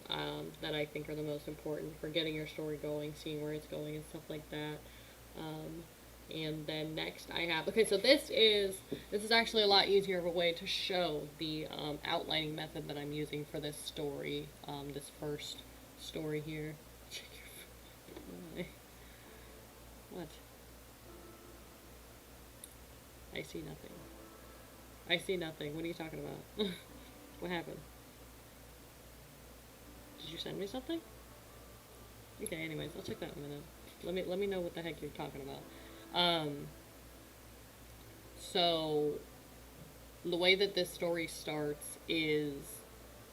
[SPEAKER 1] that I think are the most important for getting your story going, seeing where it's going and stuff like that. And then next I have, okay, so this is actually a lot easier of a way to show the outlining method that I'm using for this story, this first story here. What? I see nothing. I see nothing. What are you talking about? What happened? Did you send me something? Okay, anyways, I'll check that in a minute. Let me know what the heck you're talking about. So the way that this story starts is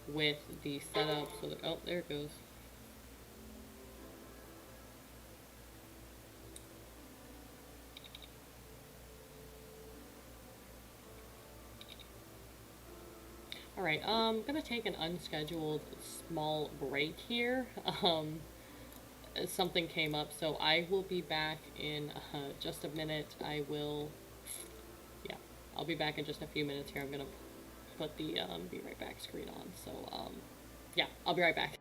[SPEAKER 1] with the setup. So that, oh, there it goes. Alright, I'm gonna take an unscheduled small break here. Something came up, so I will be back in just a minute. Yeah, I'll be back in just a few minutes here. I'm gonna put the be right back screen on. So, yeah, I'll be right back.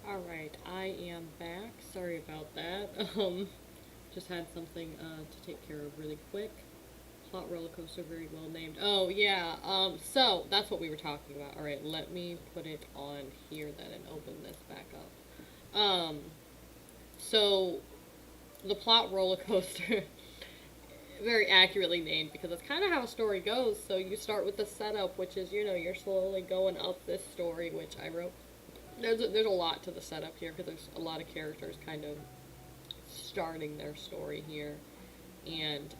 [SPEAKER 1] Alright, I am back. Sorry about that. Just had something to take care of really quick. Plot roller coaster, very well named. Oh, yeah, so that's what we were talking about. Alright, let me put it on here then and open this back up. So the plot roller coaster, very accurately named because that's kind of how a story goes. So you start with the setup, which is, you know, you're slowly going up this story, which I wrote. There's a lot to the setup here because there's a lot of characters kind of starting their story here, and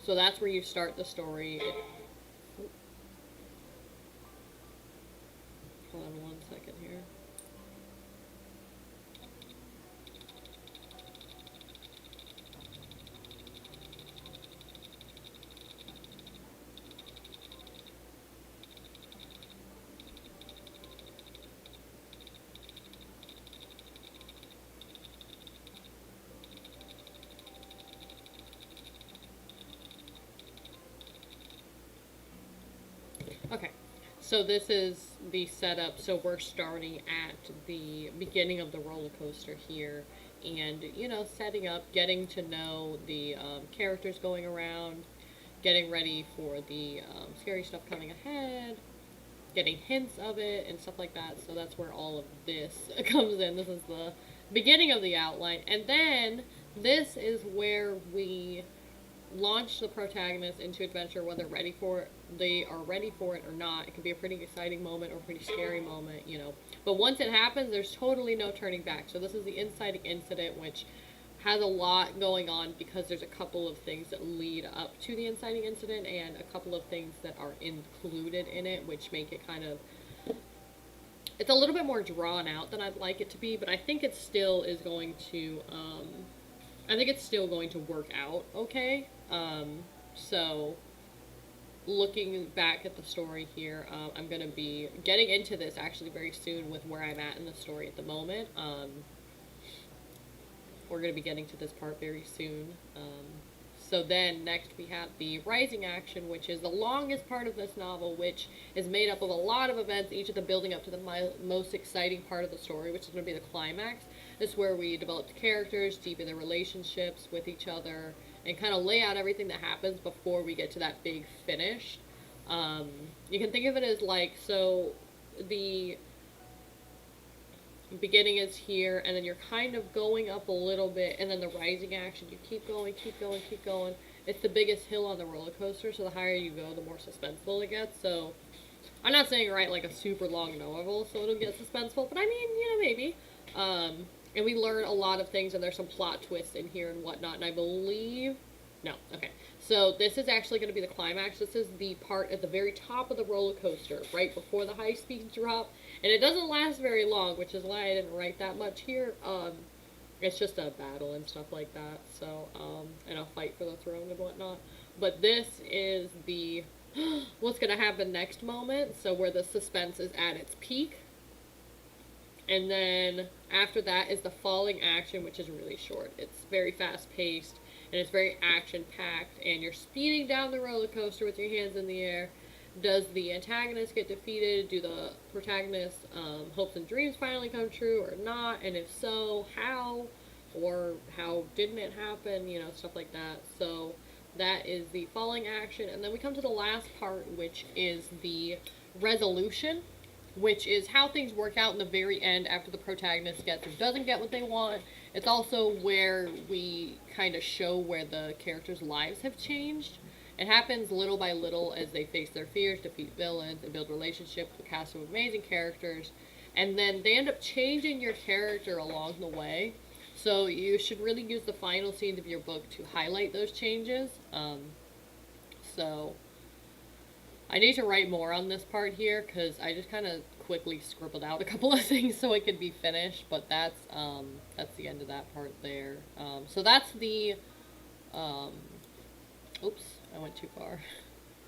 [SPEAKER 1] so that's where you start the story. Hold on one second here. Okay, so this is the setup. So we're starting at the beginning of the roller coaster here, and you know, setting up, getting to know the characters going around, getting ready for the scary stuff coming ahead, getting hints of it and stuff like that. So that's where all of this comes in. This is the beginning of the outline, and then this is where we launch the protagonist into adventure, whether they are ready for it or not. It can be a pretty exciting moment or a pretty scary moment, you know. But once it happens, there's totally no turning back. So this is the inciting incident, which has a lot going on because there's a couple of things that lead up to the inciting incident and a couple of things that are included in it, which make it kind of, it's a little bit more drawn out than I'd like it to be, but I think it still is going to I think it's still going to work out okay. So looking back at the story here, I'm going to be getting into this actually very soon with where I'm at in the story at the moment. We're going to be getting to this part very soon. So then next we have the rising action, which is the longest part of this novel, which is made up of a lot of events, each of them building up to the most exciting part of the story, which is going to be the climax. This is where we develop the characters, deepen their relationships with each other, and kind of lay out everything that happens before we get to that big finish. You can think of it as like, so the beginning is here, and then you're kind of going up a little bit, and then the rising action, you keep going, keep going, keep going. It's the biggest hill on the roller coaster, so the higher you go, the more suspenseful it gets. So I'm not saying write like a super long novel so it'll get suspenseful, but I mean, you know, maybe. And we learn a lot of things, and there's some plot twists in here and whatnot, and I believe, no, okay. So this is actually going to be the climax. This is the part at the very top of the roller coaster, right before the high speed drop. And it doesn't last very long, which is why I didn't write that much here. It's just a battle and stuff like that. So, and a fight for the throne and whatnot. But this is the what's going to happen next moment. So where the suspense is at its peak. And then after that is the falling action, which is really short. It's very fast paced and it's very action packed. And you're speeding down the roller coaster with your hands in the air. Does the antagonist get defeated? Do the protagonist's hopes and dreams finally come true or not? And if so, how? Or how didn't it happen? You know, stuff like that. So that is the falling action. And then we come to the last part, which is the resolution, which is how things work out in the very end after the protagonist gets or doesn't get what they want. It's also where we kind of show where the characters' lives have changed. It happens little by little as they face their fears, defeat villains, and build relationships with a cast of amazing characters. And then they end up changing your character along the way. So you should really use the final scenes of your book to highlight those changes. So I need to write more on this part here because I just kind of quickly scribbled out a couple of things so it could be finished. But that's the end of that part there. So that's the oops, I went too far.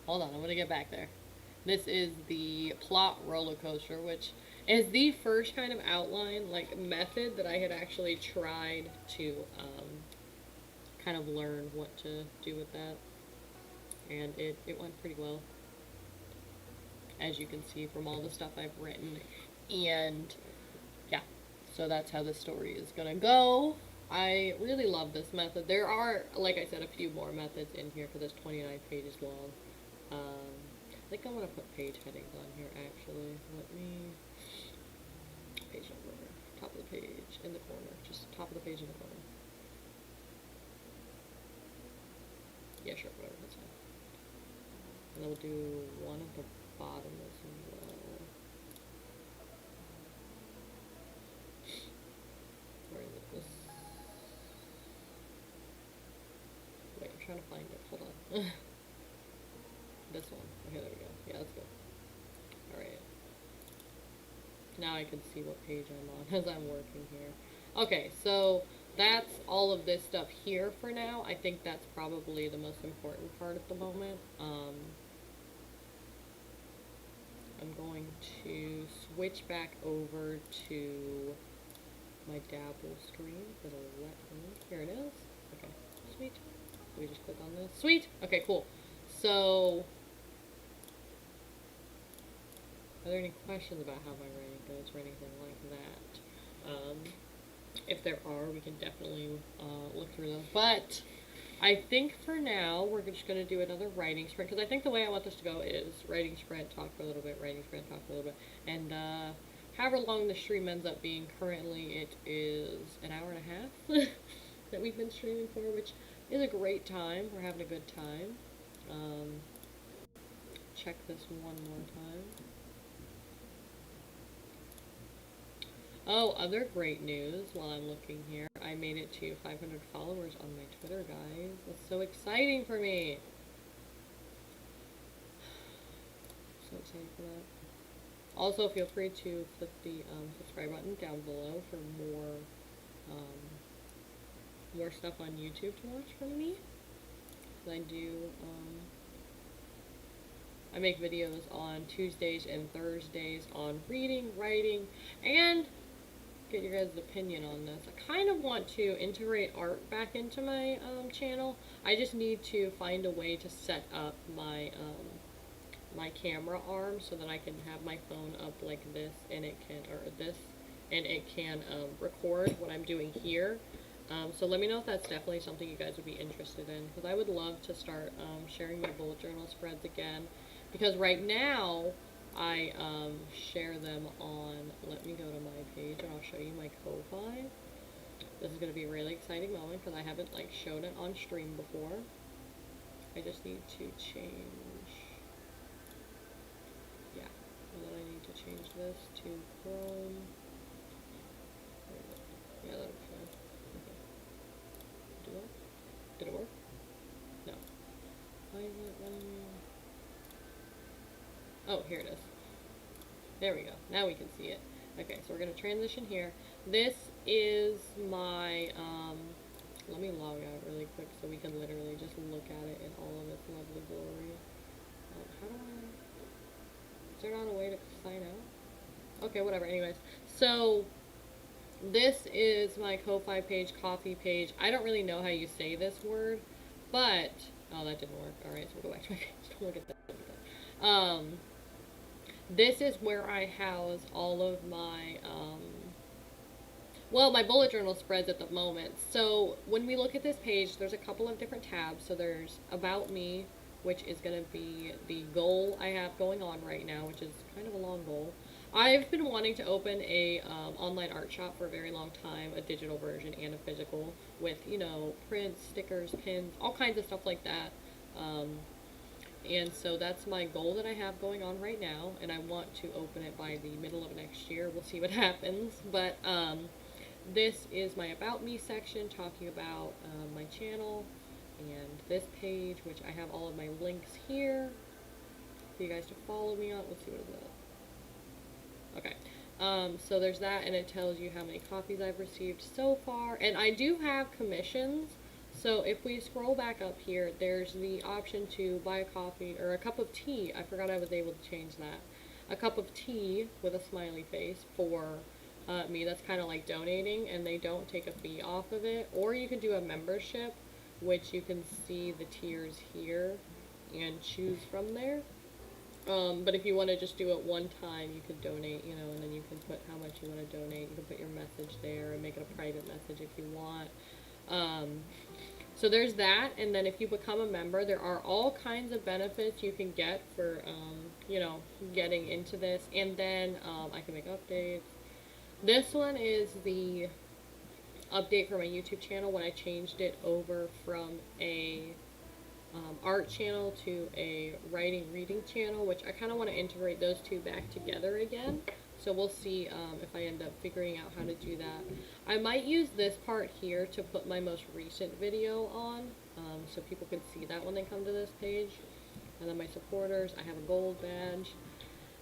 [SPEAKER 1] Hold on, I'm gonna get back there. This is the plot roller coaster, which is the first kind of outline, like method that I had actually tried to kind of learn what to do with that. And it went pretty well, as you can see from all the stuff I've written. And So that's how the story is gonna go. I really love this method. There are, like I said, a few more methods in here because it's 29 pages long. I think I want to put page headings on here actually. Let me, page number, top of the page, in the corner, just top of the page in the corner. Yeah, sure, whatever, that's fine. And then we'll do one at the bottom as well. Where is it? This. Wait, I'm trying to find it. Hold on. This one. Okay, there we go. Yeah, that's good. Alright. Now I can see what page I'm on as I'm working here. Okay, so that's all of this stuff here for now. I think that's probably the most important part at the moment. I'm going to switch back over to my dabble screen. It'll let me. Here it is. Okay, sweet. Let me just click on this. Sweet! Okay, cool. So, are there any questions about how my writing goes or anything like that? If there are, we can definitely look through those. But I think for now, we're just going to do another writing sprint, because I think the way I want this to go is writing sprint, talk for a little bit, writing sprint, talk for a little bit, and however long the stream ends up being. Currently it is an hour and a half that we've been streaming for, which is a great time. We're having a good time. Check this one more time. Oh, other great news while I'm looking here. I made it to 500 followers on my Twitter, guys. That's so exciting for me. So excited for that. Also, feel free to click the subscribe button down below for more stuff on YouTube to watch from me. I do, I make videos on Tuesdays and Thursdays on reading, writing, and get your guys' opinion on this. I kind of want to integrate art back into my channel. I just need to find a way to set up my my camera arm so that I can have my phone up like this, and it can, or this, and it can record what I'm doing here. So let me know if that's definitely something you guys would be interested in, because I would love to start sharing my bullet journal spreads again, because right now I share them on, let me go to my page and I'll show you my Ko-Fi. This is going to be a really exciting moment because I haven't like shown it on stream before. I just need to change, yeah, and then I need to change this to Chrome. Yeah, that looks fine. Okay. Do that? Did it work? No. Why is it letting me? Oh, here it is. There we go. Now we can see it. Okay, so we're going to transition here. This is my, let me log out really quick so we can literally just look at it in all of its lovely glory. How do I, is there not a way to sign out? Okay, whatever, anyways. So, this is my Ko-Fi page, coffee page. I don't really know how you say this word, but, oh, that didn't work. Alright, so we'll go back to my page. Don't look at that. This is where I house all of my, well, my bullet journal spreads at the moment. So when we look at this page, there's a couple of different tabs. So there's About Me, which is going to be the goal I have going on right now, which is kind of a long goal. I've been wanting to open a online art shop for a very long time, a digital version and a physical, with, you know, prints, stickers, pins, all kinds of stuff like that. And so that's my goal that I have going on right now, and I want to open it by the middle of next year. We'll see what happens, but this is my About Me section, talking about my channel, and this page, which I have all of my links here for you guys to follow me on. Let's see, what is that? Okay, so there's that, and it tells you how many copies I've received so far, and I do have commissions. So if we scroll back up here, there's the option to buy a coffee, or a cup of tea. I forgot I was able to change that. A cup of tea with a smiley face for me. That's kind of like donating, and they don't take a fee off of it. Or you can do a membership, which you can see the tiers here and choose from there. But if you want to just do it one time, you could donate, you know, and then you can put how much you want to donate. You can put your message there and make it a private message if you want. Um, so there's that, and then if you become a member, there are all kinds of benefits you can get for, you know, getting into this. And then I can make updates. This one is the update for my YouTube channel when I changed it over from a art channel to a writing reading channel, which I kind of want to integrate those two back together again. So we'll see if I end up figuring out how to do that. I might use this part here to put my most recent video on, so people can see that when they come to this page. And then my supporters, I have a gold badge.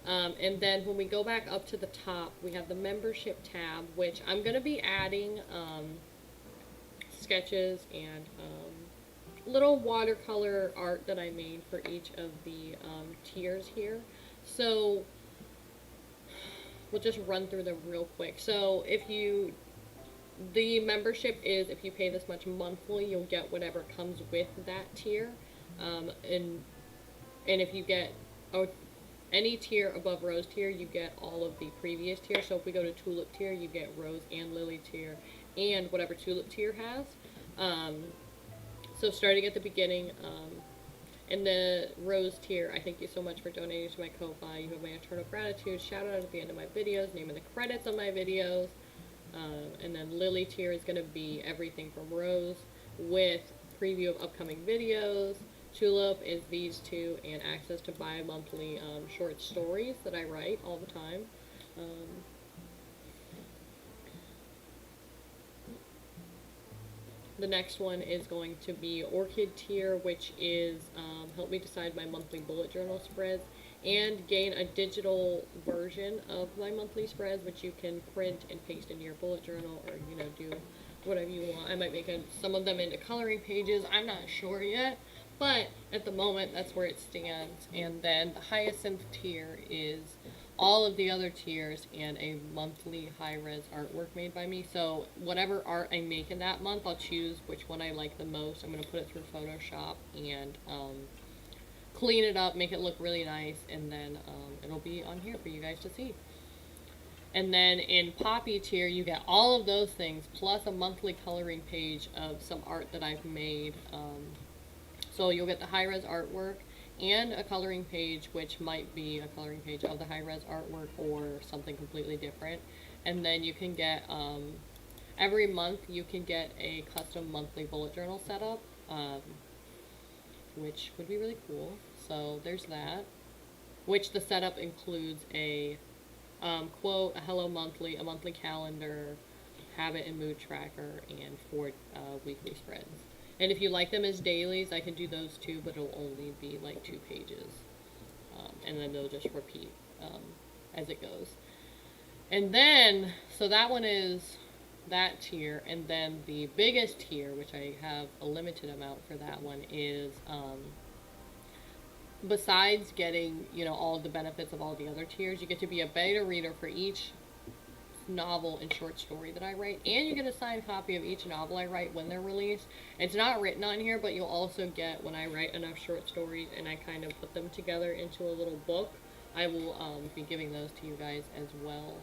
[SPEAKER 1] And then when we go back up to the top, we have the membership tab, which I'm going to be adding sketches and little watercolor art that I made for each of the tiers here. So we'll just run through them real quick. So the membership is if you pay this much monthly, you'll get whatever comes with that tier. And if you get any tier above rose tier, you get all of the previous tier. So if we go to tulip tier, you get rose and lily tier and whatever tulip tier has. So starting at the beginning, in the rose tier, I thank you so much for donating to my Ko-Fi. You have my eternal gratitude. Shout out at the end of my videos, name in the credits on my videos. And then lily tier is going to be everything from rose with preview of upcoming videos. Tulip is these two and access to bi-monthly short stories that I write all the time. The next one is going to be Orchid tier, which is help me decide my monthly bullet journal spreads and gain a digital version of my monthly spreads, which you can print and paste into your bullet journal or, you know, do whatever you want. I might make some of them into coloring pages. I'm not sure yet, but at the moment, that's where it stands. And then the Hyacinth tier is all of the other tiers and a monthly high-res artwork made by me. So whatever art I make in that month, I'll choose which one I like the most. I'm going to put it through Photoshop and clean it up, make it look really nice, and then it'll be on here for you guys to see. And then in Poppy tier, you get all of those things, plus a monthly coloring page of some art that I've made. So you'll get the high-res artwork and a coloring page, which might be a coloring page of the high-res artwork or something completely different. And then you can get, every month you can get a custom monthly bullet journal setup, which would be really cool. So there's that, which the setup includes a quote, a hello monthly, a monthly calendar, habit and mood tracker, and 4 weekly spreads. And if you like them as dailies, I can do those too, but it'll only be like 2 pages. And then they'll just repeat as it goes. And then, so that one is that tier. And then the biggest tier, which I have a limited amount for that one, is besides getting, you know, all of the benefits of all the other tiers, you get to be a beta reader for each novel and short story that I write, and you get a signed copy of each novel I write when they're released. It's not written on here, but you'll also get, when I write enough short stories and I kind of put them together into a little book, I will be giving those to you guys as well.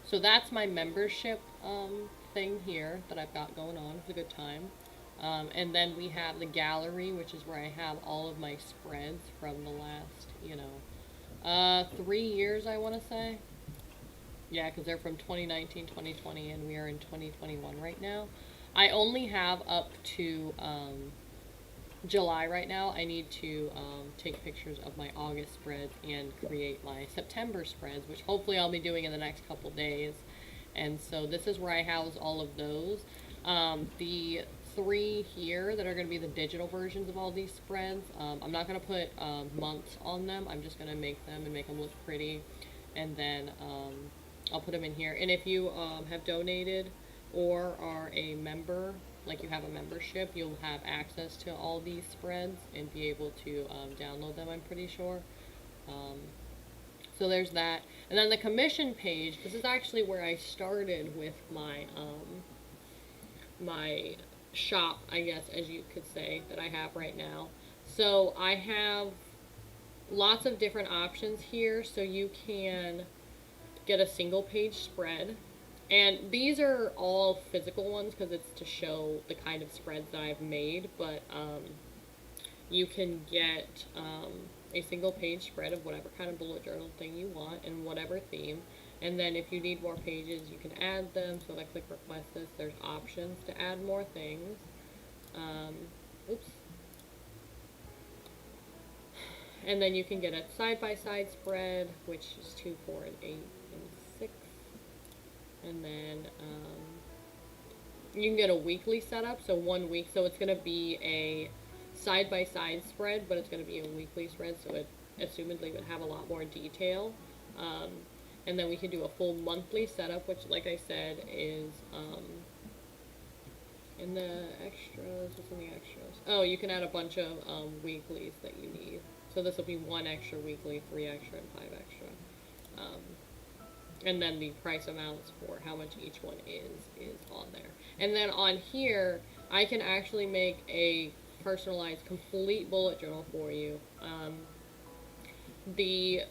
[SPEAKER 1] So that's my membership thing here that I've got going on. It's a good time. And then we have the gallery, which is where I have all of my spreads from the last, you know, 3 years, I want to say. Yeah, because they're from 2019, 2020, and we are in 2021 right now. I only have up to July right now. I need to take pictures of my August spreads and create my September spreads, which hopefully I'll be doing in the next couple days. And so this is where I house all of those. The 3 here that are going to be the digital versions of all these spreads, I'm not going to put months on them. I'm just going to make them and make them look pretty. And then I'll put them in here. And if you have donated or are a member, like you have a membership, you'll have access to all these spreads and be able to download them, I'm pretty sure. So there's that. And then the commission page, this is actually where I started with my my shop, I guess, as you could say, that I have right now. So I have lots of different options here. So you can get a single page spread. And these are all physical ones because it's to show the kind of spreads that I've made. But you can get a single page spread of whatever kind of bullet journal thing you want and whatever theme. And then if you need more pages, you can add them. So if I click request this, there's options to add more things. Oops. And then you can get a side-by-side spread, which is 2, 4, and 8, and 6. And then you can get a weekly setup, so 1 week. So it's going to be a side-by-side spread, but it's going to be a weekly spread, so it assumedly would have a lot more detail. And then we can do a full monthly setup, which, like I said, is in the extras. What's in the extras? Oh, you can add a bunch of weeklies that you need. So this will be 1 extra weekly, 3 extra, and 5 extra. And then the price amounts for how much each one is on there. And then on here, I can actually make a personalized, complete bullet journal for you. The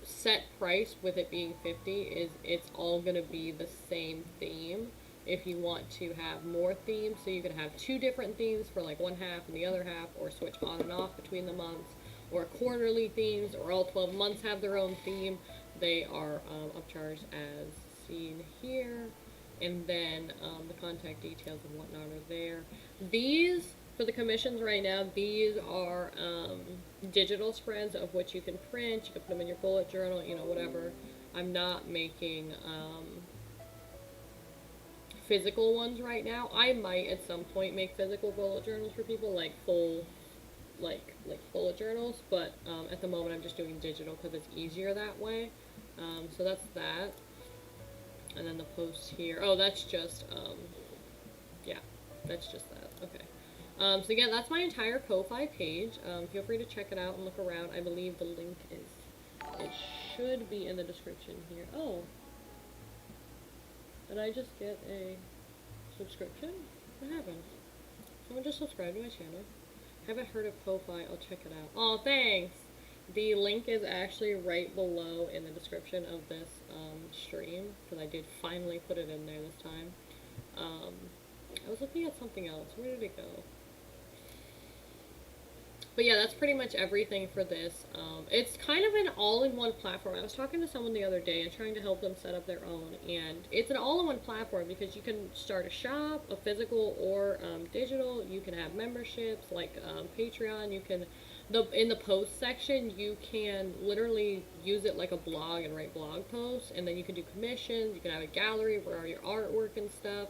[SPEAKER 1] set price, with it being $50, is it's all going to be the same theme. If you want to have more themes, so you can have 2 different themes for like one half and the other half, or switch on and off between the months, or quarterly themes, or all 12 months have their own theme. They are upcharged as seen here, and then the contact details and whatnot are there. These, for the commissions right now, these are digital spreads of which you can print. You can put them in your bullet journal, you know, whatever. I'm not making physical ones right now. I might at some point make physical bullet journals for people, like full like bullet journals, but at the moment I'm just doing digital because it's easier that way. So that's that. And then the post here, oh, that's just yeah, that's just that. Okay. So yeah, that's my entire Ko-Fi page. Feel free to check it out and look around. I believe the link it should be in the description here. Oh, did I just get a subscription? What happened? Someone just subscribed to my channel. Haven't heard of Ko-Fi. I'll check it out. Oh, thanks. The link is actually right below in the description of this stream, because I did finally put it in there this time. I was looking at something else. Where did it go? But yeah, that's pretty much everything for this. It's kind of an all-in-one platform. I was talking to someone the other day and trying to help them set up their own, and it's an all-in-one platform because you can start a shop, a physical or digital. You can have memberships like Patreon. You can, in the post section, you can literally use it like a blog and write blog posts, and then you can do commissions. You can have a gallery where all your artwork and stuff.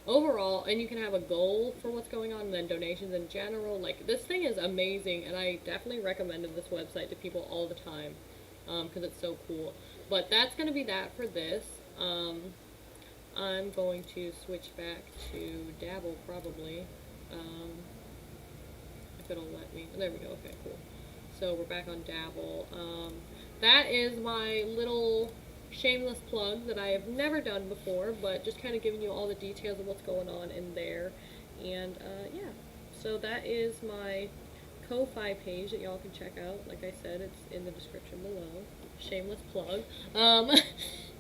[SPEAKER 1] Overall, and you can have a goal for what's going on, and then donations in general. Like, this thing is amazing, and I definitely recommended this website to people all the time because it's so cool. But that's going to be that for this. I'm going to switch back to Dabble probably, if it'll let me. There we go. Okay, cool. So we're back on Dabble. That is my little shameless plug that I have never done before, but just kind of giving you all the details of what's going on in there. And yeah, so that is my Ko-Fi page that y'all can check out. Like I said, it's in the description below. Shameless plug.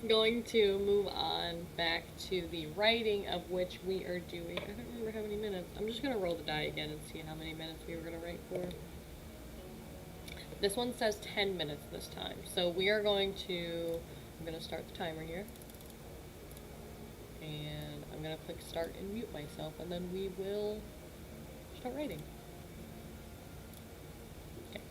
[SPEAKER 1] Going to move on back to the writing, of which we are doing, I don't remember how many minutes. I'm just going to roll the die again and see how many minutes we were going to write for. This one says 10 minutes this time. So we are going to, I'm going to start the timer here. And I'm going to click start and mute myself, and then we will start writing. Okay.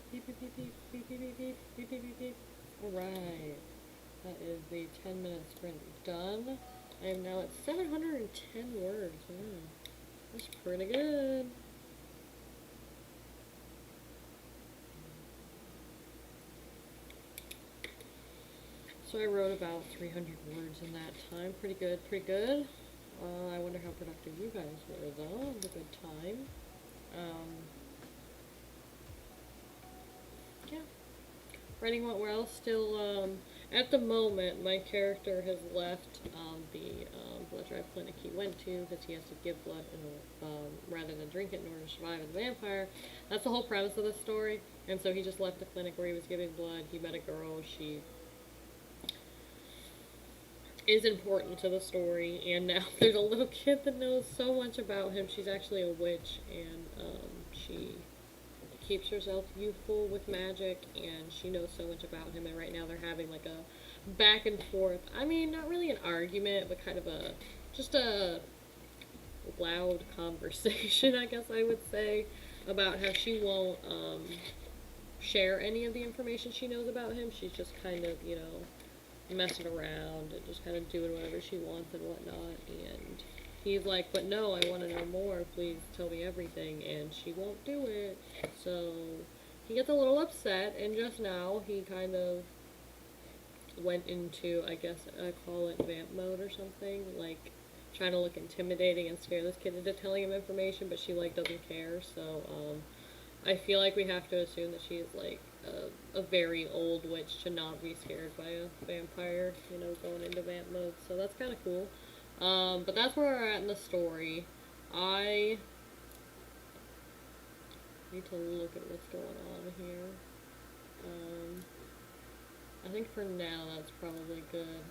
[SPEAKER 1] Beep, beep, beep, beep, beep, beep, beep, beep, beep, beep, beep, beep. Alright. That is the 10-minute sprint done. I am now at 710 words. That's pretty good. So I wrote about 300 words in that time. Pretty good, pretty good. I wonder how productive you guys were, though. It was a good time. Yeah. Writing went well. Still, at the moment, my character has left the blood drive clinic he went to because he has to give blood rather than drink it in order to survive as a vampire. That's the whole premise of the story. And so he just left the clinic where he was giving blood. He met a girl. She is important to the story, and now there's a little kid that knows so much about him. She's actually a witch, and she keeps herself youthful with magic, and she knows so much about him, and right now they're having like a back and forth. I mean, not really an argument, but kind of just a loud conversation, I guess I would say, about how she won't share any of the information she knows about him. She's just kind of, messing around and just kind of doing whatever she wants and whatnot. And he's like, but no, I want to know more. Please tell me everything. And she won't do it. So he gets a little upset. And just now he kind of went into, I guess I call it vamp mode or something. Like trying to look intimidating and scare this kid into telling him information. But she like doesn't care. So I feel like we have to assume that she is like a very old witch to not be scared by a vampire, going into vamp mode. So that's kind of cool. But that's where we're at in the story. I need to look at what's going on here. I think for now that's probably good.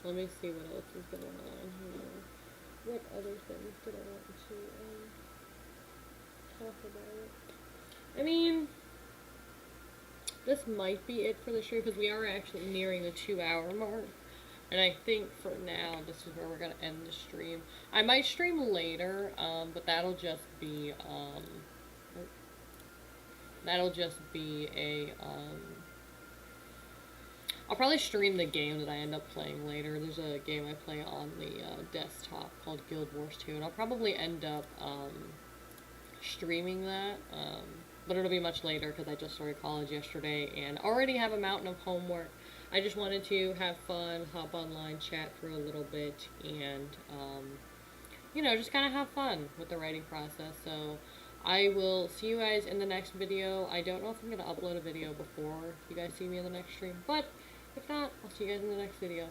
[SPEAKER 1] Let me see what else is going on here. What other things did I want to talk about? I mean, this might be it for the stream because we are actually nearing the 2-hour mark. And I think for now, this is where we're going to end the stream. I might stream later, but that'll just be a, I'll probably stream the game that I end up playing later. There's a game I play on the desktop called Guild Wars 2, and I'll probably end up streaming that, but it'll be much later because I just started college yesterday and already have a mountain of homework. I just wanted to have fun, hop online, chat for a little bit, and, just kind of have fun with the writing process. So I will see you guys in the next video. I don't know if I'm going to upload a video before you guys see me in the next stream, but if not, I'll see you guys in the next video.